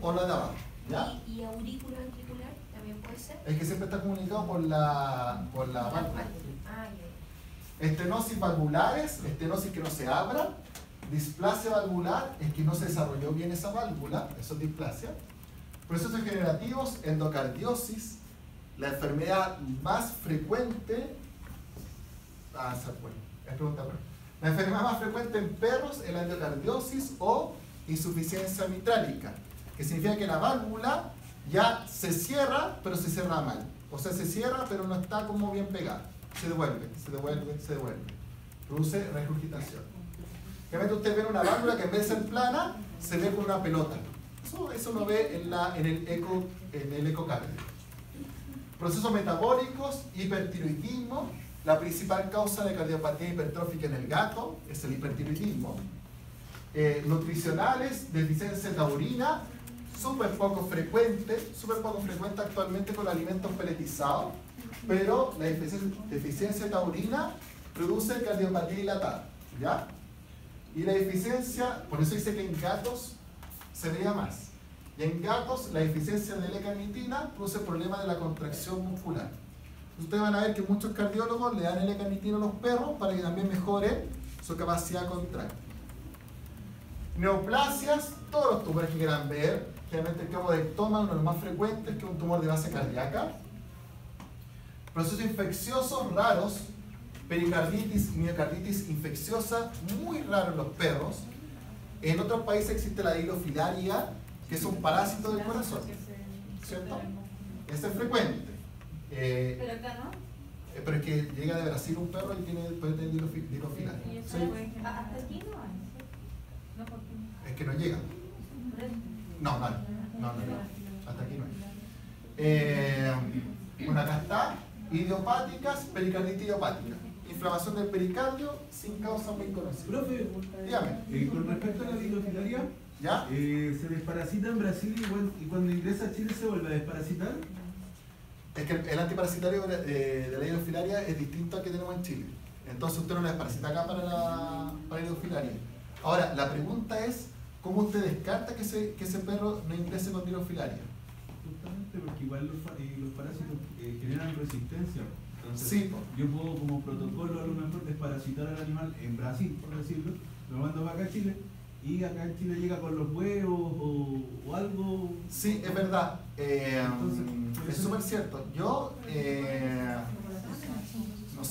A: o las de abajo. ¿Ya?
B: ¿Y aurículo ventricular también puede ser?
A: Es que siempre está comunicado por la válvula.
B: Ah, ya.
A: Estenosis valvulares, estenosis que no se abra, Displasia valvular es que no se desarrolló bien esa válvula, eso es displasia. Procesos degenerativos, endocardiosis, la enfermedad más frecuente. Es pregunta, la enfermedad más frecuente en perros es la endocardiosis o insuficiencia mitrálica, que significa que la válvula ya se cierra, pero se cierra mal. O sea, se cierra, pero no está como bien pegada. Se devuelve, se devuelve, se devuelve. Produce regurgitación. Realmente usted ve una válvula que en vez de ser plana, se ve como una pelota. Eso lo ve en el ecocardio. Procesos metabólicos, hipertiroidismo. La principal causa de cardiopatía hipertrófica en el gato es el hipertiroidismo. Nutricionales, deficiencia taurina, súper poco frecuente actualmente con alimentos peletizados, pero la deficiencia taurina produce cardiopatía dilatada, ¿ya? Y la deficiencia, por eso dice que en gatos se veía más. Y en gatos la deficiencia de L-carnitina produce problemas de la contracción muscular. Ustedes van a ver que muchos cardiólogos le dan L-carnitina a los perros para que también mejore su capacidad contractil. Neoplasias, todos los tumores que quieran ver, generalmente el camodectoma, uno de los más frecuentes, que es un tumor de base cardíaca. Procesos infecciosos raros, pericarditis y miocarditis infecciosa, muy raro en los perros. En otros países existe la dilofilaria, que es un parásito del corazón, ¿cierto? Ese es frecuente.
F: Pero acá no.
A: Pero es que llega de Brasil un perro y puede tener dilofilaria. ¿Sí?
F: Hasta aquí no hay. No, porque
A: Es que no llega. No. Hasta aquí no hay. Bueno, acá está. Idiopáticas, pericarditis idiopática. Inflamación del pericardio sin causa muy conocida.
G: Profe,
A: Dígame.
G: con respecto a la dilofilaria,
A: ¿Ya?
G: ¿se desparasita en Brasil y cuando ingresa a Chile se vuelve a desparasitar?
A: Es que el antiparasitario de la dilofilaria es distinto al que tenemos en Chile. Entonces usted no la desparasita acá para la dilofilaria. Ahora, la pregunta es, ¿cómo usted descarta que ese perro no ingrese con dilofilaria?
G: Justamente porque igual los parásitos generan resistencia. Entonces,
A: Sí.
G: yo puedo como protocolo a lo mejor desparasitar al animal en Brasil, por decirlo, lo mando para acá a Chile, y acá en Chile llega con los huevos o algo.
A: Sí, es verdad.
G: Entonces,
A: Es súper cierto. Yo no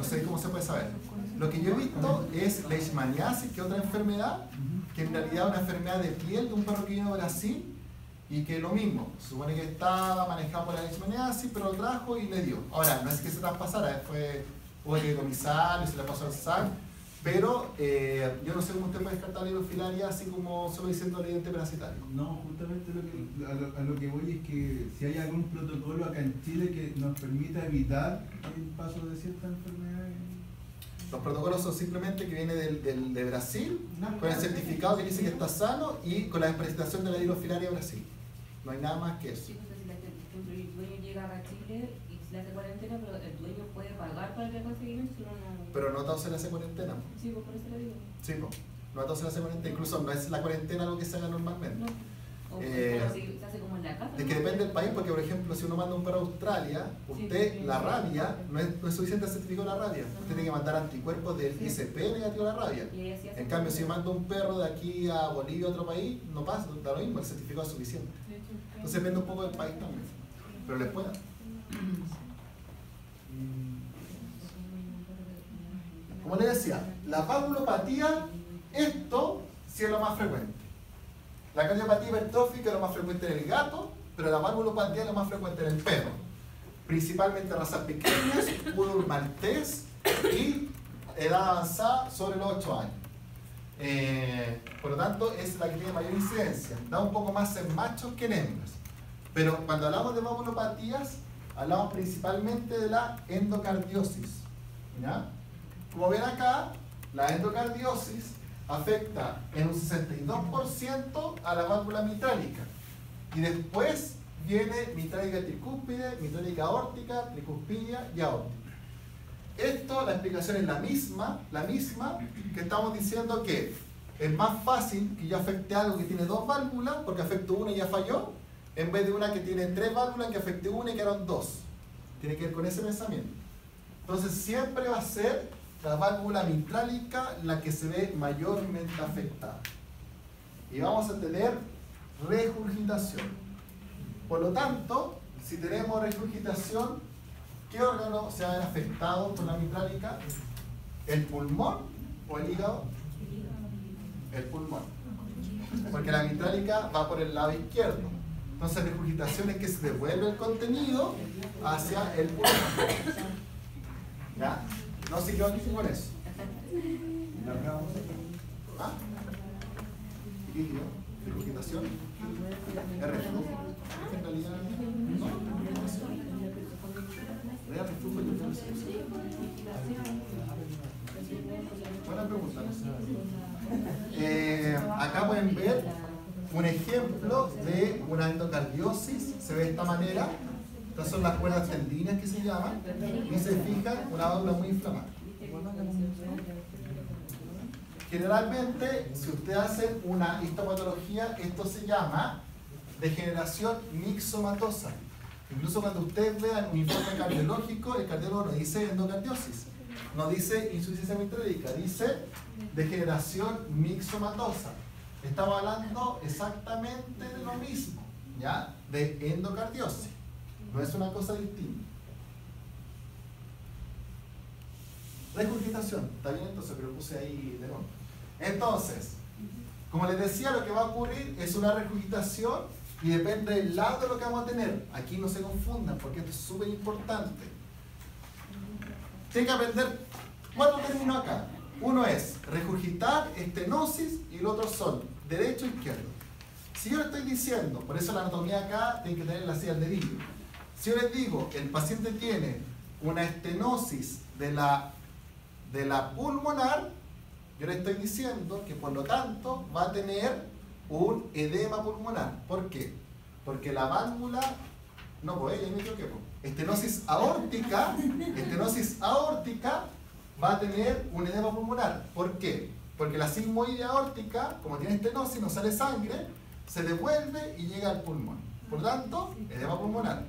A: sé cómo se puede saber. Lo que yo he visto es leishmaniasis, que es otra enfermedad, que en realidad es una enfermedad de piel de un perro que vino de Brasil y que lo mismo, se supone que estaba manejado por la leishmaniasis, pero lo trajo y le dio. Ahora, no es que se traspasara, hubo que decomisarlo y se le pasó al SAC, pero yo no sé cómo usted puede descartar la dilofilaria así como solo diciendo el diente parasitario.
G: No, justamente a lo que voy es que si hay algún protocolo acá en Chile que nos permita evitar el paso de ciertas enfermedades.
A: Los protocolos son simplemente que viene de Brasil, con el certificado que dice que está sano y con la desparasitación de la dilofilaria de Brasil. No hay nada más que eso.
H: Sí, pues, si el dueño llega a Chile y se le hace cuarentena, pero el dueño puede pagar para que haga seguimiento, si no, no.
A: Pero no a todos se le hace cuarentena.
H: Sí, pues por eso le digo.
A: Sí, no a todos se le hace cuarentena. Incluso no es la cuarentena lo que se haga normalmente.
H: No. O
A: Eh,
H: si se hace como en la casa.
A: Es que depende del país, porque por ejemplo, si uno manda un perro a Australia, usted la rabia, no es suficiente el certificado de la rabia. Usted tiene que mandar anticuerpos del ICP negativo a la rabia.
H: Y así hace
A: En cambio, si yo mando un perro de aquí a Bolivia a otro país, no pasa, da lo mismo, el certificado es suficiente. Entonces depende un poco del país también. Pero les pueda. Como les decía, la valvulopatía, esto sí es lo más frecuente. La cardiopatía hipertrófica es lo más frecuente en el gato, pero la valvulopatía es lo más frecuente en el perro. Principalmente razas pequeñas, poodle maltés y edad avanzada sobre los 8 años. Por lo tanto, es la que tiene mayor incidencia. Da un poco más en machos que en hembras. Pero cuando hablamos de valvulopatías, hablamos principalmente de la endocardiosis. ¿Ya? Como ven acá, la endocardiosis afecta en un 62% a la válvula mitrálica. Y después viene mitrálica tricúspide, mitrálica aórtica, tricuspidia y aórtica. Esto, la explicación es la misma que estamos diciendo que es más fácil que yo afecte algo que tiene 2 válvulas, porque afecto una y ya falló, en vez de una que tiene 3 válvulas, que afecte una y quedaron 2. Tiene que ver con ese pensamiento. Entonces siempre va a ser la válvula mitrálica la que se ve mayormente afectada. Y vamos a tener regurgitación. Por lo tanto, si tenemos regurgitación, ¿qué órgano se va a ver afectado por la mitrálica? ¿El pulmón o el hígado? El pulmón. Porque la mitrálica va por el lado izquierdo. Entonces, regurgitación es que se devuelve el contenido hacia el pulmón. ¿Ya? No se quedó aquí con eso. ¿Ah? Líquido, regurgitación. ¿Es reflujo? En realidad, no. ¿Real reflujo y reflujo? Buena pregunta. Acá pueden ver un ejemplo de una endocardiosis. Se ve de esta manera. Estas son las cuerdas tendinias que se llaman. Y se fijan, una válvula muy inflamada. Generalmente, si ustedes hacen una histopatología, esto se llama degeneración mixomatosa. Incluso cuando ustedes vean un informe cardiológico, el cardiólogo no dice endocardiosis, no dice insuficiencia mitrálica, dice degeneración mixomatosa. Estamos hablando exactamente de lo mismo, ¿ya? De endocardiosis. No es una cosa distinta. Regurgitación, está bien, entonces, pero puse ahí de nuevo. Entonces, como les decía, lo que va a ocurrir es una regurgitación y depende del lado de lo que vamos a tener. Aquí no se confundan porque esto es súper importante. Tienen que aprender 4 términos acá. Uno es regurgitar, estenosis y los otros son derecho e izquierdo. Si yo les estoy diciendo, por eso la anatomía acá tiene que tener la silla al dedillo. Si yo les digo, el paciente tiene una estenosis de la pulmonar, yo le estoy diciendo que por lo tanto va a tener un edema pulmonar. ¿Por qué? Porque la válvula, no, pues ahí me equivoqué, estenosis aórtica va a tener un edema pulmonar. ¿Por qué? Porque la sigmoide aórtica, como tiene estenosis, no sale sangre, se devuelve y llega al pulmón. Por lo tanto, edema pulmonar.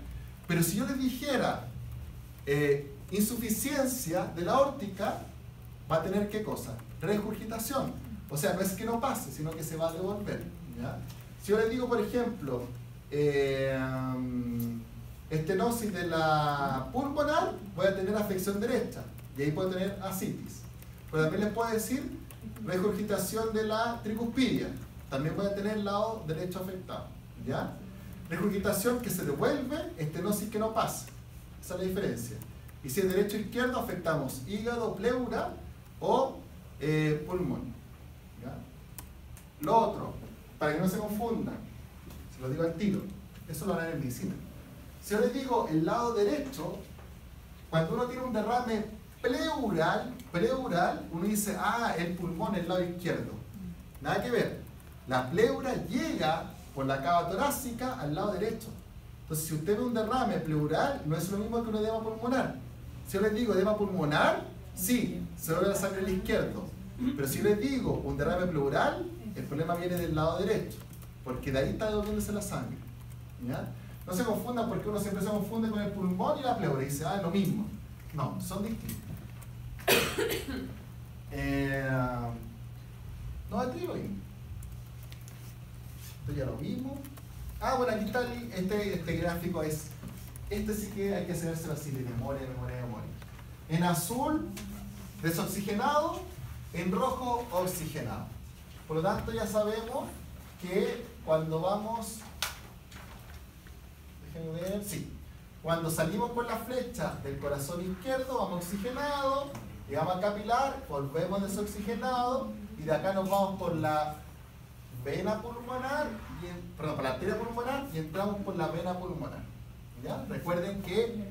A: Pero si yo les dijera insuficiencia de la aórtica, va a tener ¿qué cosa? Regurgitación. O sea, no es que no pase, sino que se va a devolver, ¿ya? Si yo les digo, por ejemplo, estenosis de la pulmonar, voy a tener afección derecha y ahí puedo tener ascitis. Pero también les puedo decir regurgitación de la tricuspidia, también voy a tener el lado derecho afectado, ¿ya? Regurgitación que se devuelve, estenosis que no pasa. Esa es la diferencia. Y si es derecho o izquierdo, afectamos hígado, pleura o pulmón, ¿ya? Lo otro, para que no se confundan, se lo digo al tiro, eso lo harán en medicina. Si yo les digo el lado derecho, cuando uno tiene un derrame pleural, uno dice, ah, el pulmón es el lado izquierdo. Nada que ver. La pleura llega por la cava torácica al lado derecho. Entonces, si usted ve un derrame pleural, no es lo mismo que un edema pulmonar. Si yo les digo edema pulmonar, sí, se ve la sangre al izquierdo. Pero si yo les digo un derrame pleural, el problema viene del lado derecho, porque de ahí está devolviéndose la sangre, ¿ya? No se confundan porque uno siempre se confunde con el pulmón y la pleura y dice, ah, es lo mismo. No, son distintos. No es tiroides. Esto ya lo vimos. Ah, bueno, aquí está este gráfico. Este sí que hay que hacérselo así de memoria. En azul, desoxigenado. En rojo, oxigenado. Por lo tanto, ya sabemos que cuando vamos, déjenme ver, sí, cuando salimos por la flecha del corazón izquierdo, vamos oxigenado, llegamos a capilar, volvemos desoxigenado, y de acá nos vamos por la vena pulmonar, por la arteria pulmonar, y entramos por la vena pulmonar, ¿ya? Recuerden que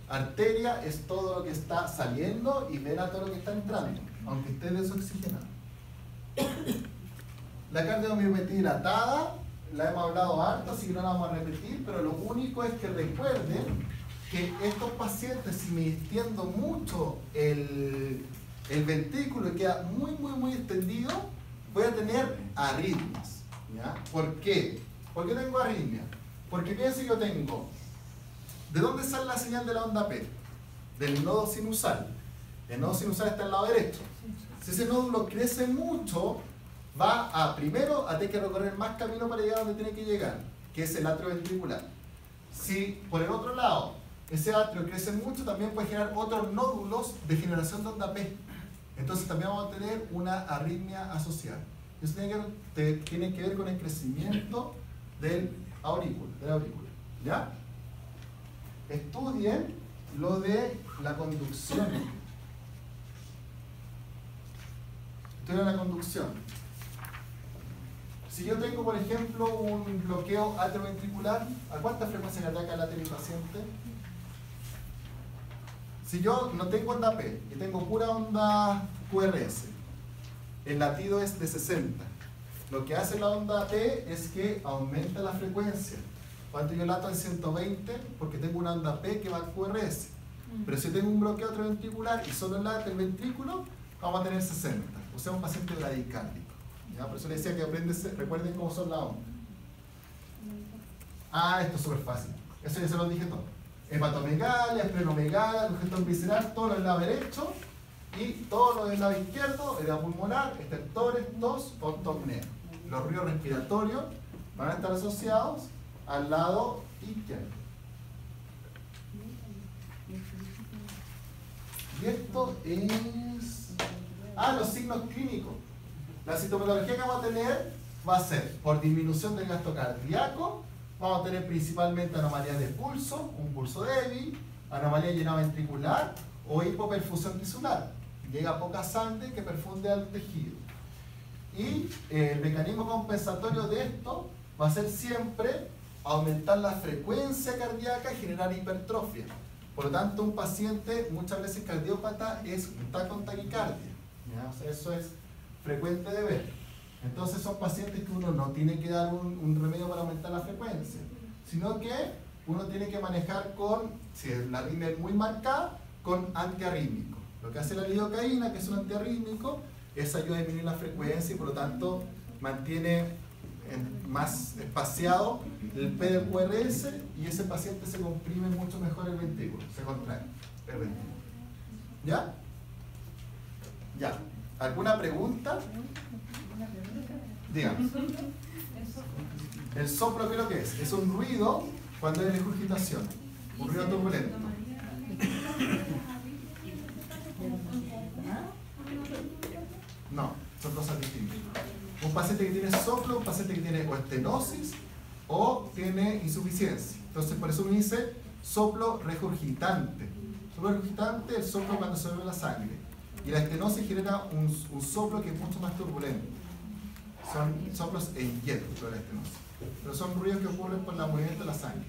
A: arteria es todo lo que está saliendo y vena todo lo que está entrando, aunque esté desoxigenado. La cardiomiometría dilatada la hemos hablado harto, así que no la vamos a repetir, pero lo único es que recuerden que estos pacientes, si me extiendo mucho el ventrículo y queda muy extendido, voy a tener arritmias, ¿ya? ¿Por qué? ¿Por qué tengo arritmia? Porque pienso que yo tengo, ¿de dónde sale la señal de la onda P? Del nodo sinusal. El nodo sinusal está al lado derecho. Si ese nódulo crece mucho, va a primero a tener que recorrer más camino para llegar a donde tiene que llegar, que es el atrio ventricular. Si por el otro lado ese atrio crece mucho, también puede generar otros nódulos de generación de onda P. Entonces también vamos a tener una arritmia asociada. Eso tiene que ver con el crecimiento del aurícula, de la aurícula. ¿Ya? Estudien lo de la conducción. Estudien la conducción. Si yo tengo, por ejemplo, un bloqueo atrioventricular, ¿a cuánta frecuencia cardíaca late mi paciente? Si yo no tengo onda P y tengo pura onda QRS, el latido es de 60. Lo que hace la onda P es que aumenta la frecuencia. Cuando yo lato en 120, porque tengo una onda P que va a QRS. Pero si tengo un bloqueo atrioventricular y solo late el ventrículo, vamos a tener 60. O sea, un paciente bradicárdico. ¿Ya? Por eso les decía que recuerden cómo son las ondas. Ah, esto es súper fácil. Eso ya se lo dije todo. Hepatomegalia, esplenomegalia, congestión visceral, todo lo del lado derecho y todo lo del lado izquierdo, edema pulmonar, estertores, tos, ortopnea. Los ruidos respiratorios van a estar asociados al lado izquierdo. Y esto es... los signos clínicos. La sintomatología que vamos a tener va a ser por disminución del gasto cardíaco. Vamos a tener principalmente anomalías de pulso, un pulso débil, anomalía de llenado ventricular o hipoperfusión tisular. Llega poca sangre que perfunde al tejido. Y el mecanismo compensatorio de esto va a ser siempre aumentar la frecuencia cardíaca y generar hipertrofia. Por lo tanto, un paciente muchas veces cardiópata está con taquicardia. ¿Ya? O sea, eso es frecuente de ver. Entonces son pacientes que uno no tiene que dar un remedio para aumentar la frecuencia, sino que uno tiene que manejar con, si la arritmia es muy marcada, con antiarrítmico. Lo que hace la lidocaína, que es un antiarrítmico, es ayuda a disminuir la frecuencia y por lo tanto mantiene más espaciado el P del QRS y ese paciente se comprime mucho mejor el ventrículo, se contrae el ventrículo. ¿Ya? Ya. ¿Alguna pregunta? Dígame. El soplo, ¿qué es lo que es? Es un ruido cuando hay regurgitación, un ruido turbulento. No, son cosas distintas. Un paciente que tiene soplo, un paciente que tiene o estenosis o tiene insuficiencia. Entonces, por eso me dice soplo regurgitante. Soplo regurgitante es el soplo cuando se bebe la sangre. Y la estenosis genera un soplo que es mucho más turbulento. Son soplos en jet, de la estenosis. Pero son ruidos que ocurren por el movimiento de la sangre.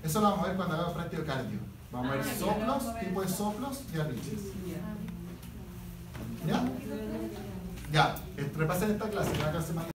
A: Eso lo vamos a ver cuando hagamos práctico cardio. Vamos a ver soplos, tipo de soplos y arritmias. ¿Ya? Ya, repasen esta clase, la clase más